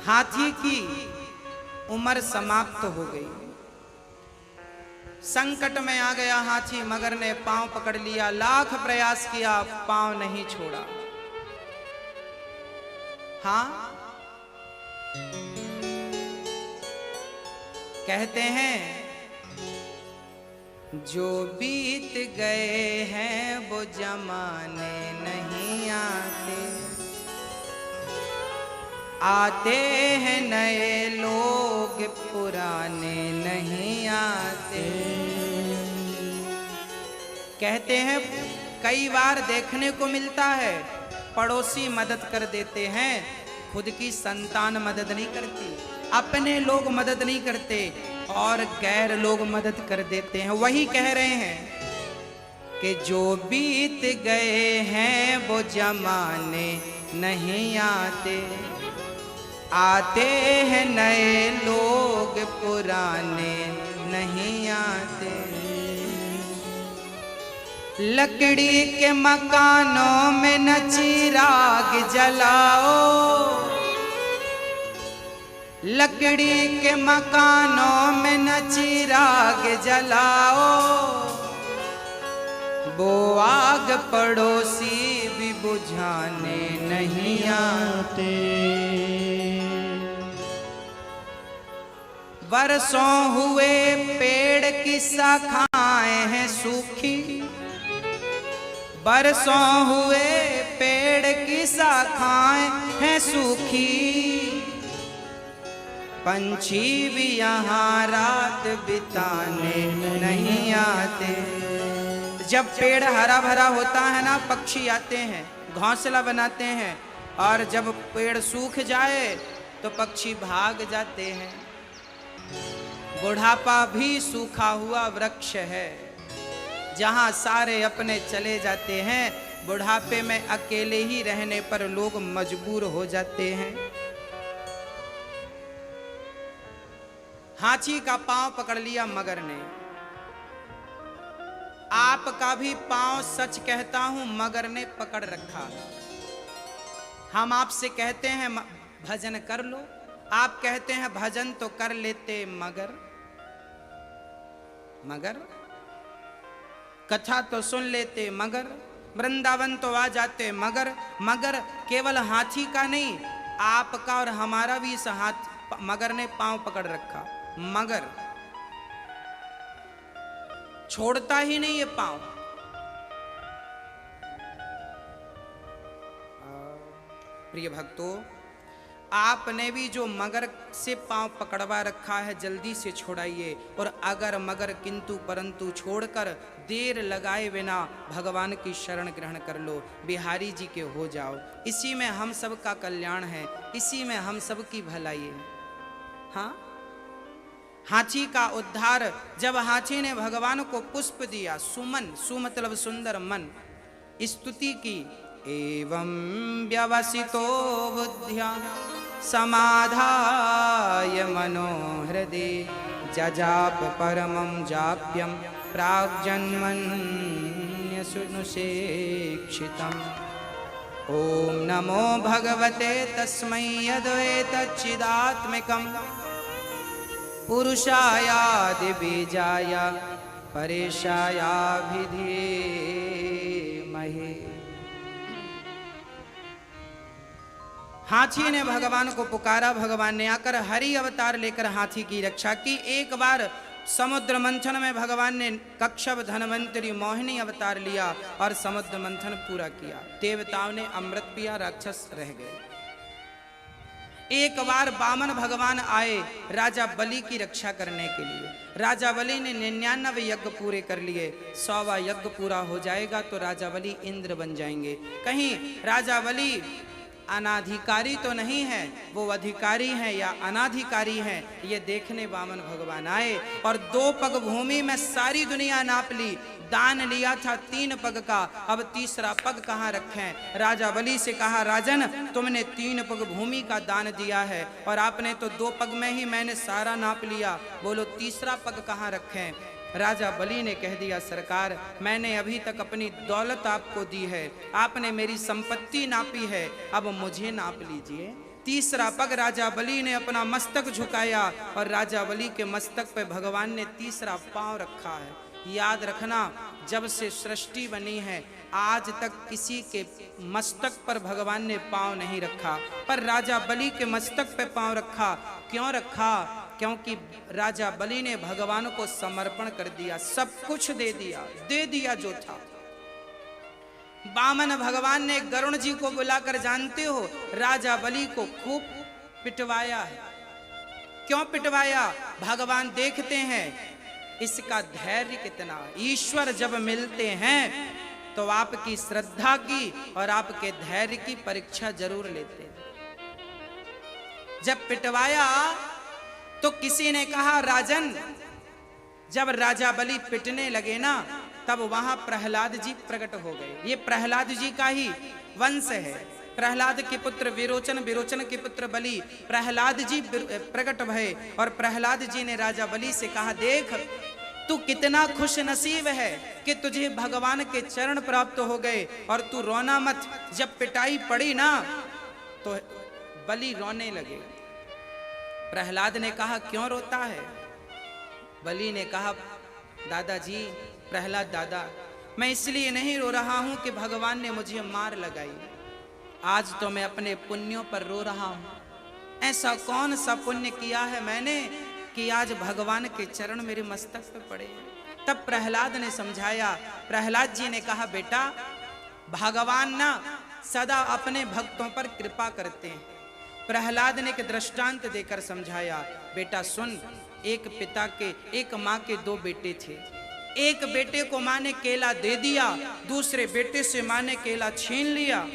हाथी की उम्र समाप्त हो गई, संकट में आ गया हाथी। मगर ने पांव पकड़ लिया, लाख प्रयास किया, पांव नहीं छोड़ा। हाँ, कहते हैं जो बीत गए हैं वो जमाने नहीं आते, आते हैं नए लोग पुराने नहीं आते। कहते हैं कई बार देखने को मिलता है पड़ोसी मदद कर देते हैं, खुद की संतान मदद नहीं करती, अपने लोग मदद नहीं करते और गैर लोग मदद कर देते हैं। वही कह रहे हैं कि जो बीत गए हैं वो जमाने नहीं आते, आते हैं नए लोग पुराने नहीं आते। लकड़ी के मकानों में न चिराग जलाओ, लकड़ी के मकानों में न चिराग जलाओ, वो आग पड़ोसी भी बुझाने नहीं आते। बरसों हुए पेड़ की शाखाएं हैं सूखी, बरसों हुए पेड़ की शाखाएं हैं सूखी, पंछी भी यहाँ रात बिताने नहीं आते। जब पेड़ हरा भरा होता है ना, पक्षी आते हैं, घोंसला बनाते हैं, और जब पेड़ सूख जाए तो पक्षी भाग जाते हैं। बुढ़ापा भी सूखा हुआ वृक्ष है, जहाँ सारे अपने चले जाते हैं, बुढ़ापे में अकेले ही रहने पर लोग मजबूर हो जाते हैं। हाथी का पांव पकड़ लिया मगर ने। आपका भी पांव सच कहता हूं मगर ने पकड़ रखा। हम आपसे कहते हैं भजन कर लो, आप कहते हैं भजन तो कर लेते मगर, मगर कथा तो सुन लेते मगर, वृंदावन तो आ जाते मगर, मगर केवल हाथी का नहीं, आपका और हमारा भी इस हाथ मगर ने पांव पकड़ रखा। मगर छोड़ता ही नहीं ये पांव। प्रिय भक्तों, आपने भी जो मगर से पांव पकड़वा रखा है जल्दी से छोड़ाइए, और अगर मगर किंतु परंतु छोड़कर देर लगाए बिना भगवान की शरण ग्रहण कर लो, बिहारी जी के हो जाओ। इसी में हम सब का कल्याण है, इसी में हम सब की भलाई है। हाँ, हाथी का उद्धार, जब हाथी ने भगवान को पुष्प दिया, सुमन, सु मतलब सुंदर मन, स्तुति की। एवं व्यवसितो बुद्ध्या समाधाय मनोहृदि जजाप परमं जाप्यं प्राग्जन्मन्यसुनुशेक्षितम्। ओम नमो भगवते तस्मै यद्वैतच्चिदात्मिकं पुरुषायादि बीजाय परेशायाभिधीमहे। हाथी ने भगवान को पुकारा, भगवान ने आकर हरि अवतार लेकर हाथी की रक्षा की। एक बार समुद्र मंथन में भगवान ने कच्छप धनवंतरी मोहिनी अवतार लिया और समुद्र मंथन पूरा किया। देवताओं ने अमृत पिया, राक्षस रह गए। एक बार वामन भगवान आए राजा बलि की रक्षा करने के लिए। राजा बलि ने 99 यज्ञ पूरे कर लिए। 100वां यज्ञ पूरा हो जाएगा तो राजा बलि इंद्र बन जाएंगे। कहीं राजा बलि अनाधिकारी तो नहीं है, वो अधिकारी हैं या अनाधिकारी हैं, ये देखने वामन भगवान आए और 2 पग भूमि में सारी दुनिया नाप ली। दान लिया था 3 पग का, अब तीसरा पग कहाँ रखें? राजा बलि से कहा, राजन तुमने 3 पग भूमि का दान दिया है और आपने तो 2 पग में ही मैंने सारा नाप लिया, बोलो तीसरा पग कहाँ रखें? राजा बलि ने कह दिया, सरकार मैंने अभी तक अपनी दौलत आपको दी है, आपने मेरी संपत्ति नापी है, अब मुझे नाप लीजिए। तीसरा पग राजा बलि ने अपना मस्तक झुकाया और राजा बलि के मस्तक पे भगवान ने तीसरा पांव रखा है। याद रखना, जब से सृष्टि बनी है आज तक किसी के मस्तक पर भगवान ने पांव नहीं रखा, पर राजा बलि के मस्तक पे पांव रखा। क्यों रखा? क्योंकि राजा बलि ने भगवान को समर्पण कर दिया, सब कुछ दे दिया जो था। वामन भगवान ने गरुण जी को बुलाकर, जानते हो, राजा बलि को खूब पिटवाया है। क्यों पिटवाया? भगवान देखते हैं इसका धैर्य कितना। ईश्वर जब मिलते हैं तो आपकी श्रद्धा की और आपके धैर्य की परीक्षा जरूर लेते हैं। जब पिटवाया तो किसी ने कहा, राजन जब राजा बलि पिटने लगे ना तब वहां प्रहलाद जी प्रकट हो गए। ये प्रहलाद जी का ही वंश है। प्रहलाद के पुत्र विरोचन, विरोचन के पुत्र बलि, प्रहलाद जी प्रकट भये और प्रहलाद जी ने राजा बलि से कहा, देख तू कितना खुश नसीब है कि तुझे भगवान के चरण प्राप्त हो गए और तू रोना मत। जब पिटाई पड़ी ना तो बलि रोने लगे। प्रहलाद ने कहा, क्यों रोता है? बलि ने कहा, दादाजी, प्रहलाद दादा, मैं इसलिए नहीं रो रहा हूं कि भगवान ने मुझे मार लगाई, आज तो मैं अपने पुण्यों पर रो रहा हूं। ऐसा कौन सा पुण्य किया है मैंने कि आज भगवान के चरण मेरे मस्तक पे पड़े। तब प्रहलाद ने समझाया। प्रहलाद जी ने कहा, बेटा भगवान ना सदा अपने भक्तों पर कृपा करते हैं। प्रहलाद ने एक दृष्टांत देकर समझाया, बेटा सुन, एक पिता के, एक माँ के 2 बेटे थे। एक बेटे को माँ ने केला दे दिया, दूसरे बेटे से माँ ने केला छीन लिया।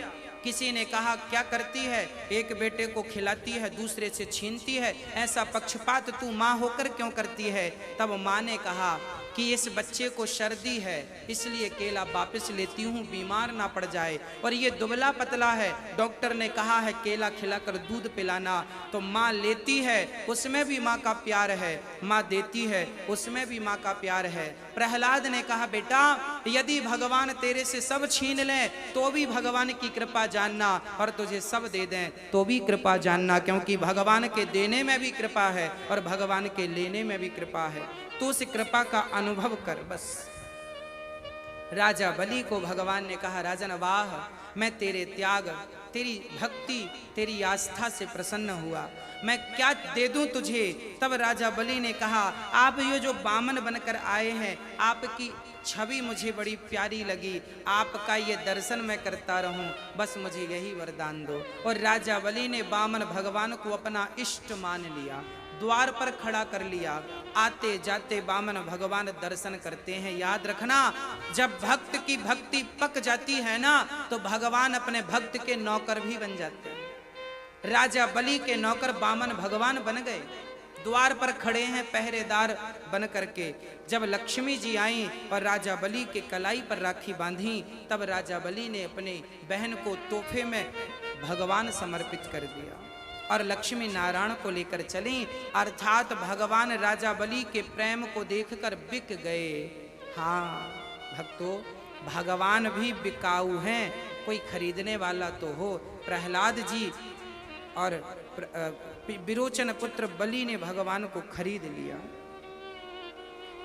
किसी ने कहा, क्या करती है? एक बेटे को खिलाती है, दूसरे से छीनती है, ऐसा पक्षपात तू माँ होकर क्यों करती है? तब माँ ने कहा कि इस बच्चे को सर्दी है इसलिए केला वापस लेती हूँ, बीमार ना पड़ जाए, और ये दुबला पतला है, डॉक्टर ने कहा है केला खिलाकर दूध पिलाना। तो माँ लेती है, उसमें भी माँ का प्यार है, माँ देती है, उसमें भी माँ का प्यार है। प्रहलाद ने कहा, बेटा यदि भगवान तेरे से सब छीन लें तो भी भगवान की कृपा जानना, और तुझे सब दे दें तो भी कृपा जानना, क्योंकि भगवान के देने में भी कृपा है और भगवान के लेने में भी कृपा है। तू उस कृपा का अनुभव कर बस। राजा बलि को भगवान ने कहा, राजन वाह, मैं तेरे त्याग, तेरी भक्ति, तेरी आस्था से प्रसन्न हुआ, मैं क्या दे दूं तुझे? तब राजा बलि ने कहा, आप ये जो बामन बनकर आए हैं, आपकी छवि मुझे बड़ी प्यारी लगी, आपका ये दर्शन मैं करता रहूं, बस मुझे यही वरदान दो। और राजा बलि ने बामन भगवान को अपना इष्ट मान लिया, द्वार पर खड़ा कर लिया। आते जाते बामन भगवान दर्शन करते हैं। याद रखना, जब भक्त की भक्ति पक जाती है ना तो भगवान अपने भक्त के नौकर भी बन जाते हैं। राजा बलि के नौकर बामन भगवान बन गए। द्वार पर खड़े हैं पहरेदार बन करके। जब लक्ष्मी जी आई और राजा बलि के कलाई पर राखी बांधी, तब राजा बलि ने अपने बहन को तोहफे में भगवान समर्पित कर दिया और लक्ष्मी नारायण को लेकर चली। अर्थात भगवान राजा बलि के प्रेम को देखकर बिक गए। हाँ भक्तों, भगवान भी बिकाऊ हैं, कोई खरीदने वाला तो हो। प्रहलाद जी और विरोचन पुत्र बलि ने भगवान को खरीद लिया,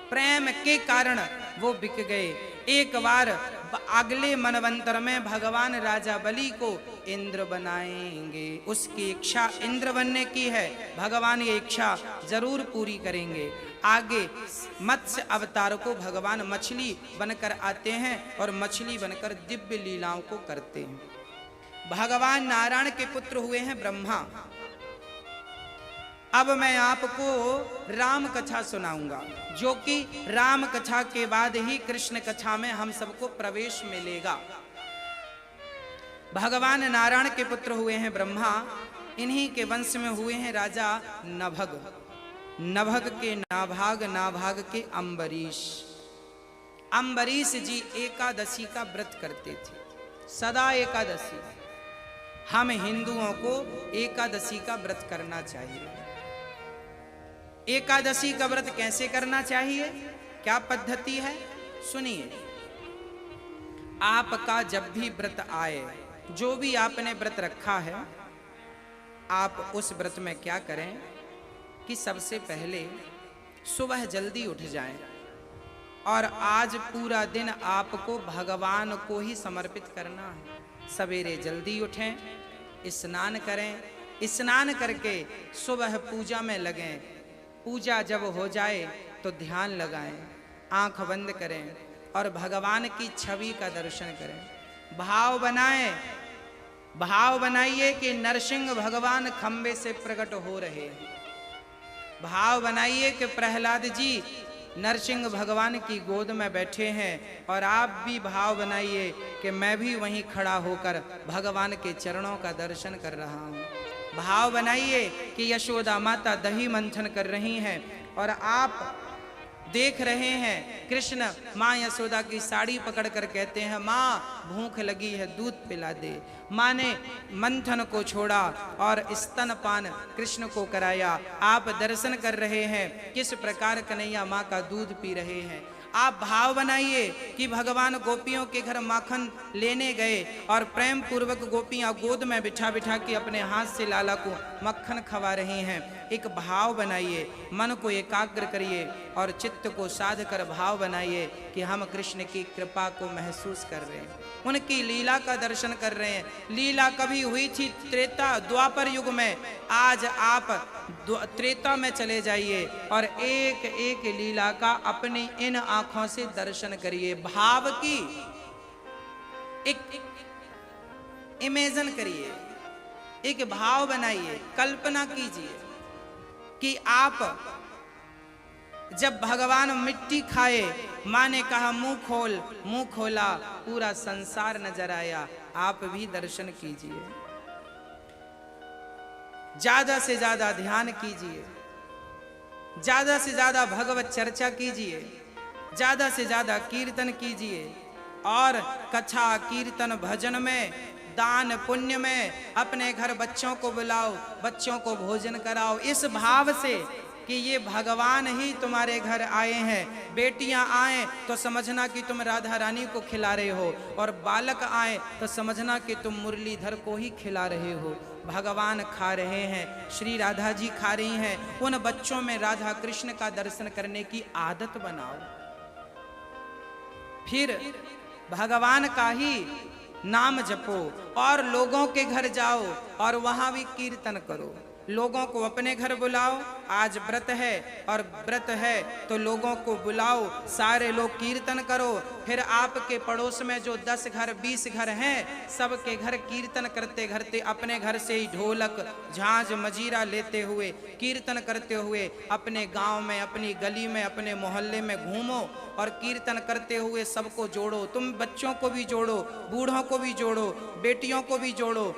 प्रेम के कारण वो बिक गए। एक बार अगले मनवंतर में भगवान राजा बलि को इंद्र बनाएंगे, उसकी इच्छा इंद्र बनने की है। भगवान ये इच्छा जरूर पूरी करेंगे। आगे मत्स्य अवतार को भगवान मछली बनकर आते हैं और मछली बनकर दिव्य लीलाओं को करते हैं। भगवान नारायण के पुत्र हुए हैं ब्रह्मा। अब मैं आपको राम कथा सुनाऊंगा, जो कि राम कथा के बाद ही कृष्ण कथा में हम सबको प्रवेश मिलेगा। भगवान नारायण के पुत्र हुए हैं ब्रह्मा, इन्हीं के वंश में हुए हैं राजा नभग। नभग के नाभाग, नाभाग के अम्बरीश। अम्बरीश जी एकादशी का व्रत करते थे, सदा एकादशी। हम हिंदुओं को एकादशी का व्रत करना चाहिए। एकादशी का व्रत कैसे करना चाहिए, क्या पद्धति है, सुनिए। आपका जब भी व्रत आए, जो भी आपने व्रत रखा है, आप उस व्रत में क्या करें कि सबसे पहले सुबह जल्दी उठ जाएं और आज पूरा दिन आपको भगवान को ही समर्पित करना है। सवेरे जल्दी उठें, स्नान करें, स्नान करके सुबह पूजा में लगें। पूजा जब हो जाए तो ध्यान लगाएं, आंख बंद करें और भगवान की छवि का दर्शन करें। भाव बनाएं, भाव बनाइए कि नरसिंह भगवान खंबे से प्रकट हो रहे हैं। भाव बनाइए कि प्रहलाद जी नरसिंह भगवान की गोद में बैठे हैं और आप भी भाव बनाइए कि मैं भी वहीं खड़ा होकर भगवान के चरणों का दर्शन कर रहा हूँ। भाव बनाइए कि यशोदा माता दही मंथन कर रही हैं और आप देख रहे हैं कृष्ण माँ यशोदा की साड़ी पकड़कर कहते हैं, माँ भूख लगी है, दूध पिला दे। माँ ने मंथन को छोड़ा और स्तनपान कृष्ण को कराया। आप दर्शन कर रहे हैं किस प्रकार कन्हैया माँ का दूध पी रहे हैं। आप भाव बनाइए कि भगवान गोपियों के घर माखन लेने गए और प्रेम पूर्वक गोपियां गोद में बिठा बिठा के अपने हाथ से लाला को मक्खन खवा रही हैं। एक भाव बनाइए, मन को एकाग्र करिए और चित्त को साध कर भाव बनाइए कि हम कृष्ण की कृपा को महसूस कर रहे हैं, उनकी लीला का दर्शन कर रहे हैं। लीला कभी हुई थी त्रेता द्वापर युग में, आज आप त्रेता में चले जाइए और एक एक लीला का अपनी इन आंखों से दर्शन करिए। भाव की एक इमेजिन करिए, एक भाव बनाइए, कल्पना कीजिए कि आप जब भगवान मिट्टी खाए, माँ ने कहा मुंह खोल, मुंह खोला, पूरा संसार नजर आया। आप भी दर्शन कीजिए, ज्यादा से ज्यादा ध्यान कीजिए, ज्यादा से ज्यादा भगवत चर्चा कीजिए, ज्यादा से ज्यादा कीर्तन कीजिए और कथा कीर्तन भजन में, दान पुण्य में अपने घर बच्चों को बुलाओ, बच्चों को भोजन कराओ, इस भाव से कि ये भगवान ही तुम्हारे घर आए हैं। बेटियां आए तो समझना कि तुम राधा रानी को खिला रहे हो और बालक आए तो समझना कि तुम मुरलीधर को ही खिला रहे हो। भगवान खा रहे हैं, श्री राधा जी खा रही हैं। उन बच्चों में राधा कृष्ण का दर्शन करने की आदत बनाओ, फिर भगवान का ही नाम जपो और लोगों के घर जाओ और वहां भी कीर्तन करो। लोगों को अपने घर बुलाओ, आज व्रत है और व्रत है तो लोगों को बुलाओ, सारे लोग कीर्तन करो। फिर आपके पड़ोस में जो 10 घर 20 घर हैं, सबके घर कीर्तन करते करते अपने घर से ही ढोलक झांझ मजीरा लेते हुए कीर्तन करते हुए अपने गांव में, अपनी गली में, अपने मोहल्ले में घूमो और कीर्तन करते हुए सबको जोड़ो। तुम बच्चों को भी जोड़ो, बूढ़ों को भी जोड़ो, बेटियों को भी जोड़ो,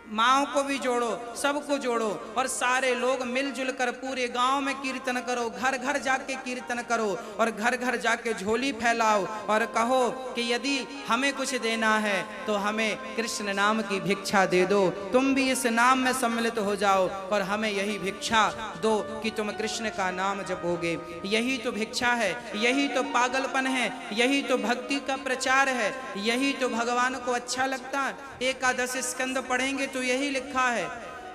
माओ को भी जोड़ो, सबको जोड़ो और सारे लोग मिलजुल कर पूरे गांव में कीर्तन करो, घर घर जाके कीर्तन करो और घर घर जाके झोली फैलाओ और कहो कि यदि हमें कुछ देना है तो हमें कृष्ण नाम की भिक्षा दे दो, तुम भी इस नाम में सम्मिलित हो जाओ और हमें यही भिक्षा दो कि तुम कृष्ण का नाम जपोगे। यही तो भिक्षा है, यही तो पागलपन है, यही तो भक्ति का प्रचार है, यही तो भगवान को अच्छा लगता है। एकादश स्कंद पढ़ेंगे तो यही लिखा है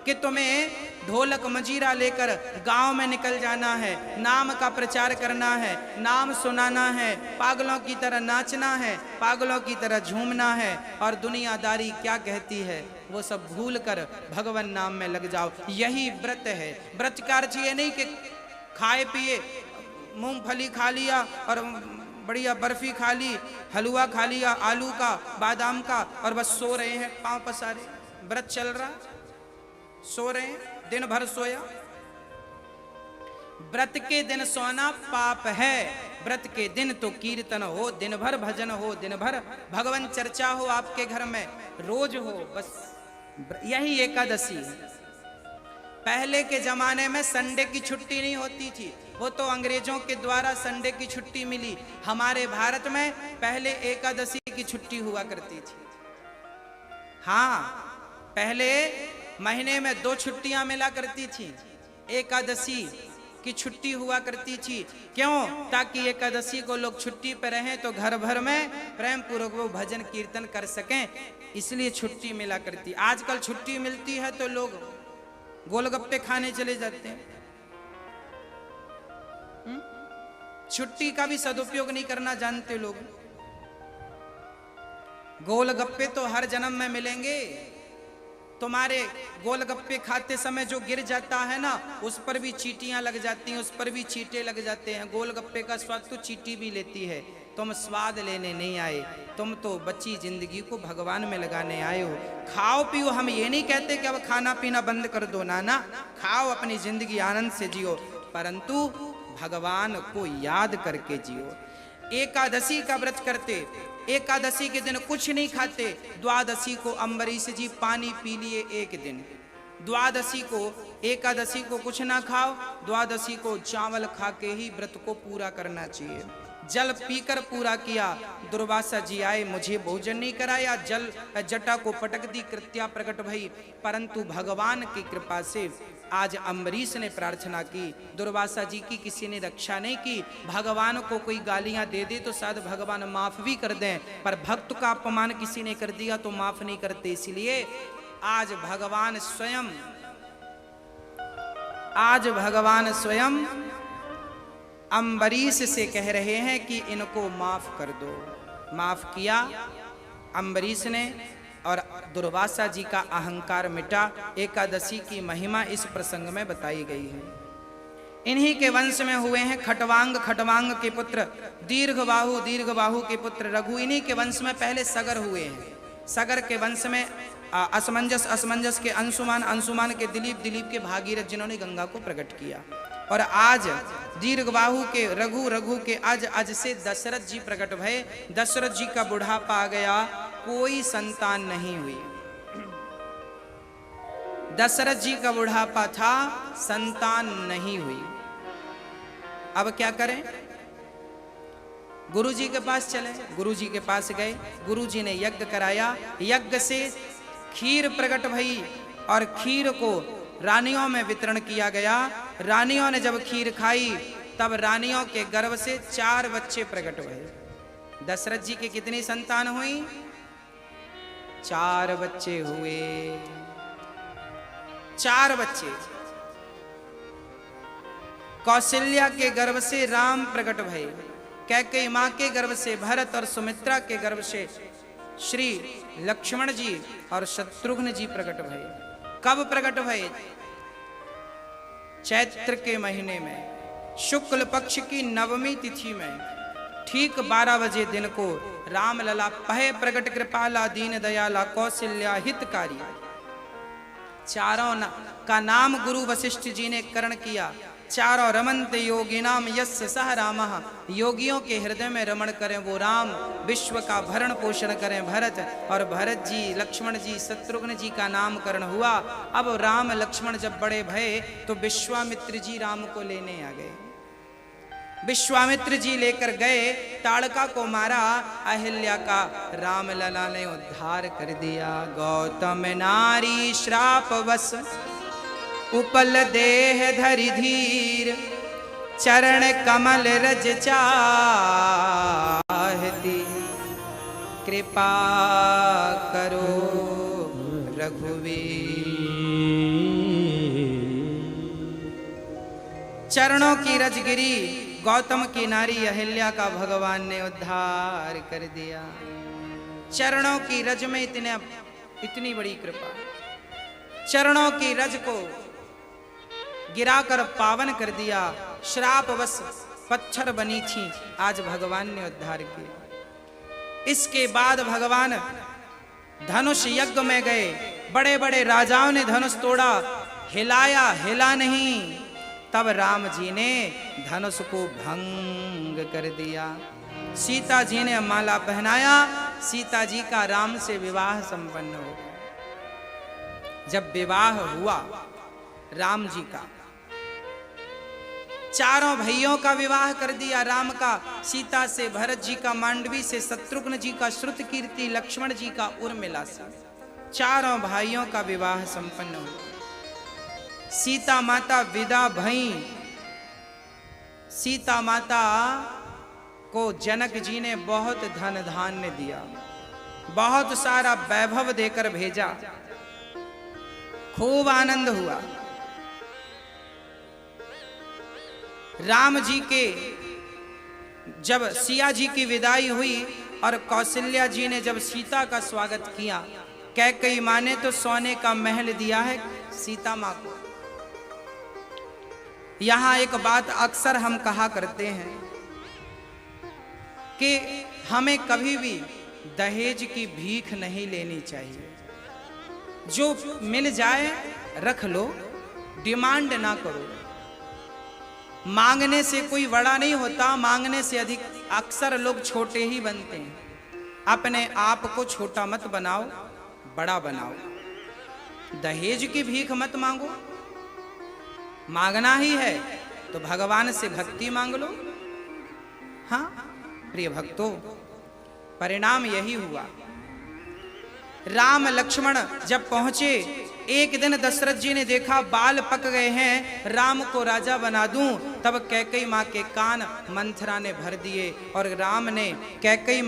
कि तुम्हें ढोलक मजीरा लेकर गांव में निकल जाना है, नाम का प्रचार करना है, नाम सुनाना है, पागलों की तरह नाचना है, पागलों की तरह झूमना है और दुनियादारी क्या कहती है वो सब भूल कर भगवान नाम में लग जाओ। यही व्रत है। व्रत का अर्थ ये नहीं कि खाए पिए, मूंगफली खा लिया और बढ़िया बर्फी खा ली, हलवा खा लिया आलू का, बादाम का और बस सो रहे हैं पांव पसारे। व्रत चल रहा, सो रहे हैं, दिन भर सोया। व्रत के दिन सोना पाप है। व्रत के दिन तो कीर्तन हो, दिन भर भजन हो, दिन भर भगवान चर्चा हो आपके घर में, रोज हो। बस यही एकादशी है। पहले के जमाने में संडे की छुट्टी नहीं होती थी, वो तो अंग्रेजों के द्वारा संडे की छुट्टी मिली। हमारे भारत में पहले एकादशी की छुट्टी हुआ करती थी। हाँ, पहले महीने में 2 छुट्टियां मिला करती थी, एकादशी की छुट्टी हुआ करती थी। क्यों? ताकि एकादशी को लोग छुट्टी पर रहें तो घर भर में प्रेम पूर्वक वो भजन कीर्तन कर सकें, इसलिए छुट्टी मिला करती। आजकल छुट्टी मिलती है तो लोग गोलगप्पे खाने चले जाते हैं। छुट्टी का भी सदुपयोग नहीं करना जानते लोग। गोलगप्पे तो हर जन्म में मिलेंगे। तुम्हारे गोलगप्पे खाते समय जो गिर जाता है ना, उस पर भी चींटियां लग जाती हैं, उस पर भी चींटे लग जाते हैं। गोलगप्पे का स्वाद तो चींटी भी लेती है। तुम स्वाद लेने नहीं आए, तुम तो बची जिंदगी को भगवान में लगाने आए हो। खाओ पियो, हम ये नहीं कहते कि अब खाना पीना बंद कर दो, ना, खाओ, अपनी जिंदगी आनंद से जियो, परंतु भगवान को याद करके जियो। एकादशी का व्रत करते, एकादशी के दिन कुछ नहीं खाते। द्वादशी को अम्बरीश जी पानी पी लिए एक दिन। द्वादशी को, एकादशी को कुछ ना खाओ, द्वादशी को चावल खा के ही व्रत को पूरा करना चाहिए। जल पीकर पूरा किया। दुर्वासा जी आए, मुझे भोजन नहीं कराया, जल जटा को पटक दी, कृत्या प्रकट भई। परंतु भगवान की कृपा से आज अम्बरीश ने प्रार्थना की, दुर्वासा जी की किसी ने रक्षा नहीं की। भगवान को कोई गालियां दे दे तो शायद भगवान माफ भी कर दें, पर भक्त का अपमान किसी ने कर दिया तो माफ नहीं करते। इसलिए आज भगवान स्वयं अम्बरीश से कह रहे हैं कि इनको माफ कर दो। माफ किया अम्बरीश ने और दुर्वासा जी का अहंकार मिटा। एकादशी की महिमा इस प्रसंग में बताई गई है। इन्हीं के वंश में हुए हैं खटवांग, खटवांग के पुत्र दीर्घबाहु, दीर्घबाहु के पुत्र रघु। इन्हीं के वंश में पहले सगर हुए हैं। सगर के वंश में असमंजस, असमंजस के अंशुमान, अंशुमान के दिलीप, दिलीप के भागीरथ, जिन्होंने गंगा को प्रकट किया। और आज दीर्घबाहु के रघु, रघु के अज से दशरथ जी प्रकट भये। दशरथ जी का बुढ़ापा आ गया, कोई संतान नहीं हुई। दशरथ जी का बुढ़ापा था, संतान नहीं हुई। अब क्या करें? गुरु जी के पास चले। गुरु जी के पास गए, गुरु जी ने यज्ञ कराया। यज्ञ से खीर प्रकट भई और खीर को रानियों में वितरण किया गया। रानियों ने जब खीर खाई तब रानियों के गर्भ से 4 बच्चे प्रकट हुए। दशरथ जी के कितनी संतान हुई? 4 बच्चे हुए। 4 बच्चे। कौशल्या के गर्भ से राम प्रकट भये। कैकेयी मां के गर्भ से भरत और सुमित्रा के गर्भ से श्री लक्ष्मण जी और शत्रुघ्न जी प्रकट भये। कब प्रकट भये? चैत्र के महीने में, शुक्ल पक्ष की नवमी तिथि में, ठीक 12 बजे दिन को राम लला पहे प्रकट कृपाला दीन दयाला कौशल्या हितकारी। चारों का नाम गुरु वशिष्ठ जी ने करण किया। चारों रमन्ते योगिनाम यस्य सह रामः, योगियों के हृदय में रमण करें वो राम, विश्व का भरण पोषण करें भरत। और भरत जी, लक्ष्मण जी, शत्रुघ्न जी का नामकरण हुआ। अब राम लक्ष्मण जब बड़े भये तो विश्वामित्र जी राम को लेने आ गए। विश्वामित्र जी लेकर गए, ताड़का को मारा, अहिल्या का राम लला ने उद्धार कर दिया। गौतम नारी श्राप वश उपल देह धरि धीर, चरण कमल रज चाहती, कृपा करो रघुवीर। चरणों की रजगिरी गौतम की नारी अहिल्या का भगवान ने उद्धार कर दिया। चरणों की रज में इतनी बड़ी कृपा, चरणों की रज को गिराकर पावन कर दिया। श्रापवश पत्थर बनी थी, आज भगवान ने उद्धार किया। इसके बाद भगवान धनुष यज्ञ में गए, बड़े बड़े राजाओं ने धनुष तोड़ा, हिलाया, हिला नहीं। तब राम जी ने धनुष को भंग कर दिया। सीता जी ने माला पहनाया, सीता जी का राम से विवाह संपन्न हो गया। जब विवाह हुआ राम जी का, चारों भाइयों का विवाह कर दिया राम का, सीता से, भरत जी का मांडवी से, शत्रुघ्न जी का श्रुतकीर्ति, लक्ष्मण जी का उर्मिला से, चारों भाइयों का विवाह संपन्न हुआ। सीता माता विदा भई। सीता माता को जनक जी ने बहुत धन धान्य दिया, बहुत सारा वैभव देकर भेजा, खूब आनंद हुआ। राम जी के जब सिया जी की विदाई हुई और कौशल्या जी ने जब सीता का स्वागत किया, कैकेयी माँ ने तो सोने का महल दिया है सीता माँ को। यहाँ एक बात अक्सर हम कहा करते हैं कि हमें कभी भी दहेज की भीख नहीं लेनी चाहिए। जो मिल जाए रख लो, डिमांड ना करो। मांगने से कोई बड़ा नहीं होता, मांगने से अधिक अक्सर लोग छोटे ही बनते हैं। अपने आप को छोटा मत बनाओ, बड़ा बनाओ। दहेज की भीख मत मांगो, मांगना ही है तो भगवान से भक्ति मांग लो। हाँ प्रिय भक्तों, परिणाम यही हुआ। राम लक्ष्मण जब पहुंचे, एक दिन दशरथ जी ने देखा बाल पक गए हैं, राम को राजा बना दूं। तब कैकेयी माँ के कान मंथरा ने भर दिए और राम ने कैकेयी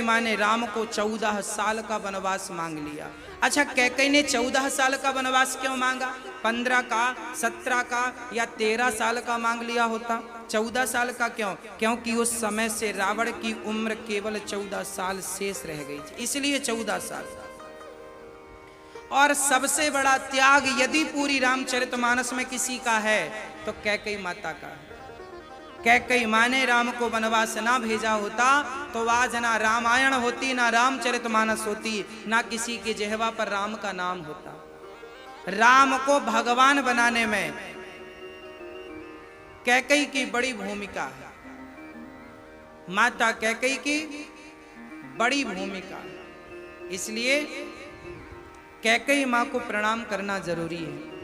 माँ ने राम को 14 साल का वनवास मांग लिया। अच्छा, कैकेयी ने 14 साल का वनवास क्यों मांगा? 15 का, 17 का या 13 साल का मांग लिया होता। 14 साल का क्यों? क्योंकि उस समय से रावण की उम्र केवल 14 साल शेष रह गई थी, इसलिए 14 साल। और सबसे बड़ा त्याग यदि पूरी रामचरितमानस में किसी का है तो कैकेयी माता का है। कैकेयी माँ ने राम को वनवास ना भेजा होता तो आज ना रामायण होती, ना रामचरितमानस होती, ना किसी के जिह्वा पर राम का नाम होता। राम को भगवान बनाने में कैकेयी की बड़ी भूमिका है, माता कैकेयी की बड़ी भूमिका। इसलिए कैकेयी माँ को प्रणाम करना जरूरी है।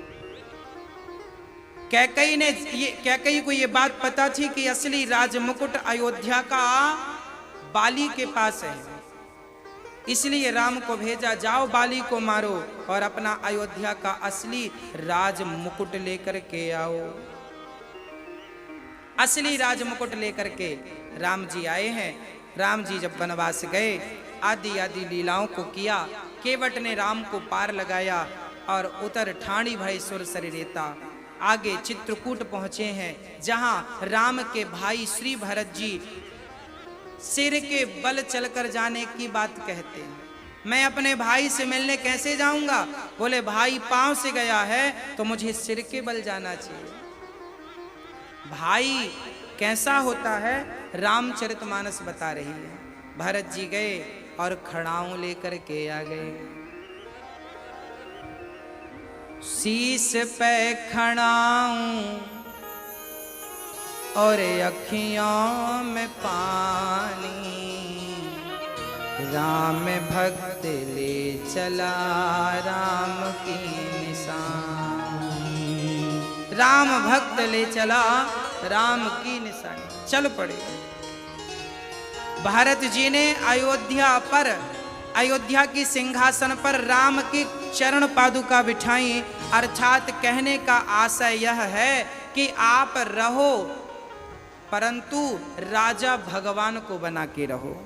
कैकेयी को ये बात पता थी कि असली राजमुकुट अयोध्या का बाली के पास है, इसलिए राम को भेजा, जाओ बाली को मारो और अपना अयोध्या का असली राजमुकुट लेकर के आओ। असली राजमुकुट लेकर के राम जी आए हैं। राम जी जब वनवास गए, आदि आदि लीलाओं को किया। केवट ने राम को पार लगाया और उतर ठाणी भय सुर सरिरेता। आगे चित्रकूट पहुंचे हैं, जहां राम के भाई श्री भरत जी सिर के बल चलकर जाने की बात कहते हैं। मैं अपने भाई से मिलने कैसे जाऊंगा? बोले भाई पांव से गया है तो मुझे सिर के बल जाना चाहिए। भाई कैसा होता है रामचरितमानस बता रही है। भरत जी गए और खड़ाऊं लेकर के आ गए। शीस पे खड़ाऊं और अखियों में पानी, राम भक्त ले चला राम की निशानी। राम भक्त ले चला राम की निशानी। चल पड़े। भारत जी ने अयोध्या की सिंहासन पर राम की चरण पादुका बिठाई। अर्थात कहने का आशय यह है कि आप रहो, परंतु राजा भगवान को बना के रहो।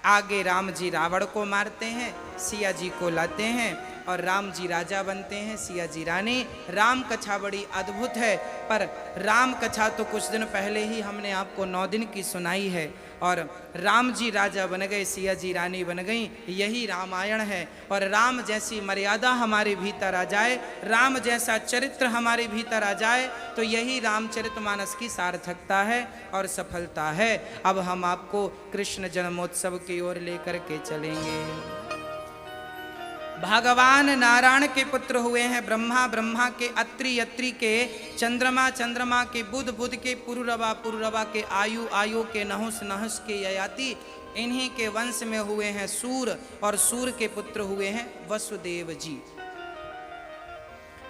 आगे राम जी रावण को मारते हैं, सिया जी को लाते हैं और राम जी राजा बनते हैं, सिया जी रानी। राम कथा बड़ी अद्भुत है, पर राम कथा तो कुछ दिन पहले ही हमने आपको 9 दिन की सुनाई है। और राम जी राजा बन गए, सिया जी रानी बन गई, यही रामायण है। और राम जैसी मर्यादा हमारे भीतर आ जाए, राम जैसा चरित्र हमारे भीतर आ जाए, तो यही रामचरितमानस की सार्थकता है और सफलता है। अब हम आपको कृष्ण जन्मोत्सव की ओर लेकर के चलेंगे। भगवान नारायण के पुत्र हुए हैं ब्रह्मा, ब्रह्मा के अत्रि, अत्रि के चंद्रमा, चंद्रमा के बुध, बुध के पुरुरवा, पुरुरवा के आयु, आयु के नहुस, नहुस के ययाति। इन्हीं के वंश में हुए हैं सूर, और सूर के पुत्र हुए हैं वसुदेव जी।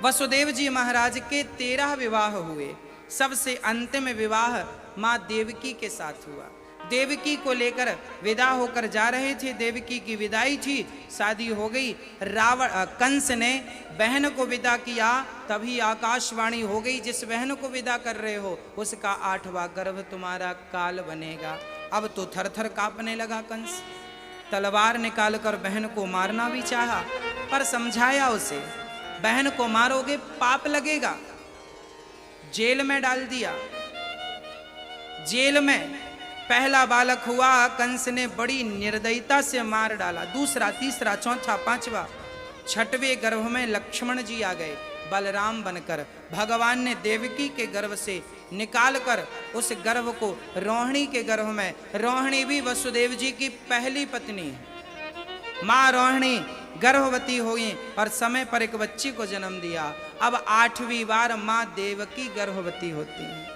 वसुदेव जी महाराज के 13 विवाह हुए। सबसे अंतिम विवाह माँ देवकी के साथ हुआ। देवकी को लेकर विदा होकर जा रहे थे, देवकी की विदाई थी, शादी हो गई। कंस ने बहन को विदा किया, तभी आकाशवाणी हो गई, जिस बहन को विदा कर रहे हो उसका 8वां गर्भ तुम्हारा काल बनेगा। अब तो थर थर कांपने लगा कंस। तलवार निकाल कर बहन को मारना भी चाहा, पर समझाया उसे, बहन को मारोगे पाप लगेगा। जेल में डाल दिया। जेल में पहला बालक हुआ, कंस ने बड़ी निर्दयता से मार डाला। दूसरा, तीसरा, चौथा, 5वां, 6वें गर्भ में लक्ष्मण जी आ गए बलराम बनकर। भगवान ने देवकी के गर्भ से निकाल कर उस गर्भ को रोहिणी के गर्भ में, रोहिणी भी वसुदेव जी की पहली पत्नी है। माँ रोहिणी गर्भवती हुई और समय पर एक बच्ची को जन्म दिया। अब 8वीं बार माँ देवकी गर्भवती होती है।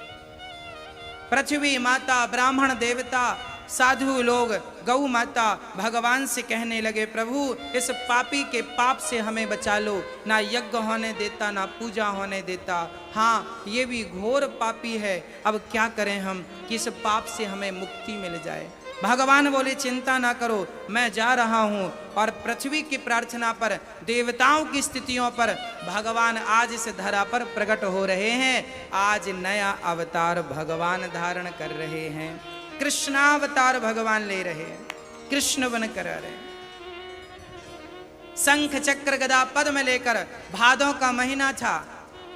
पृथ्वी माता, ब्राह्मण देवता, साधु लोग, गौ माता भगवान से कहने लगे, प्रभु इस पापी के पाप से हमें बचा लो। ना यज्ञ होने देता, ना पूजा होने देता। हाँ, ये भी घोर पापी है। अब क्या करें हम कि इस पाप से हमें मुक्ति मिल जाए। भगवान बोले, चिंता ना करो, मैं जा रहा हूँ। और पृथ्वी की प्रार्थना पर, देवताओं की स्थितियों पर भगवान आज इस धरा पर प्रकट हो रहे हैं। आज नया अवतार भगवान धारण कर रहे हैं। कृष्णावतार भगवान ले रहे हैं, कृष्ण बन कर आ रहे हैं। शंख चक्र गदा पद्म लेकर, भादों का महीना था,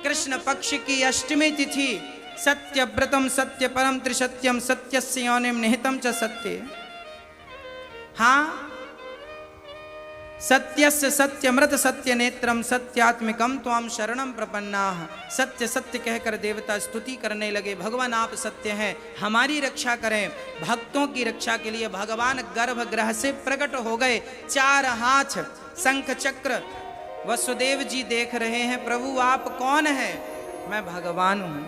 कृष्ण पक्ष की अष्टमी तिथि, सत्य व्रतम सत्य परम त्रिसत्यम, सत्यस्य योनिम निहितम च सत्य। हाँ, सत्यस्य सत्यमृत सत्य नेत्रम, सत्यात्मिकम त्वाम शरणम प्रपन्नाः। सत्य सत्य कहकर देवता स्तुति करने लगे, भगवान आप सत्य हैं, हमारी रक्षा करें। भक्तों की रक्षा के लिए भगवान गर्भगृह से प्रकट हो गए। 4 हाथ, शंख चक्र। वसुदेव जी देख रहे हैं, प्रभु आप कौन हैं? मैं भगवान हूँ।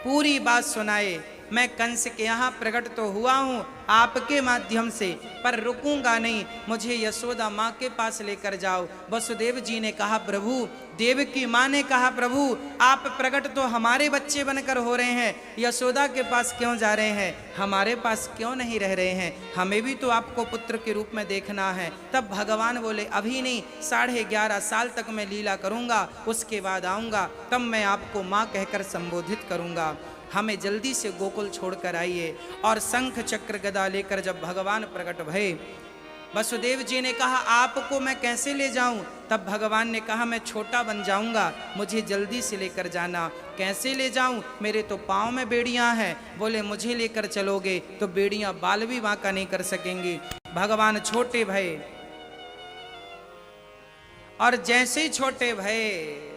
पूरी बात सुनाए, मैं कंस के यहाँ प्रकट तो हुआ हूँ आपके माध्यम से, पर रुकूंगा नहीं, मुझे यशोदा माँ के पास लेकर जाओ। वसुदेव जी ने कहा, प्रभु, देव की माँ ने कहा, प्रभु आप प्रकट तो हमारे बच्चे बनकर हो रहे हैं, यशोदा के पास क्यों जा रहे हैं, हमारे पास क्यों नहीं रह रहे हैं, हमें भी तो आपको पुत्र के रूप में देखना है। तब भगवान बोले, अभी नहीं, 11.5 साल तक मैं लीला करूँगा, उसके बाद आऊँगा, तब मैं आपको माँ कहकर संबोधित करूँगा। हमें जल्दी से गोकुल छोड़कर आइए। और शंख चक्र गदा लेकर जब भगवान प्रकट भये, वसुदेव जी ने कहा, आपको मैं कैसे ले जाऊं? तब भगवान ने कहा, मैं छोटा बन जाऊंगा, मुझे जल्दी से लेकर जाना। कैसे ले जाऊं? मेरे तो पाँव में बेड़ियां हैं। बोले, मुझे लेकर चलोगे तो बेड़ियां बाल भी वांका नहीं कर सकेंगी। भगवान छोटे भये, और जैसे ही छोटे भये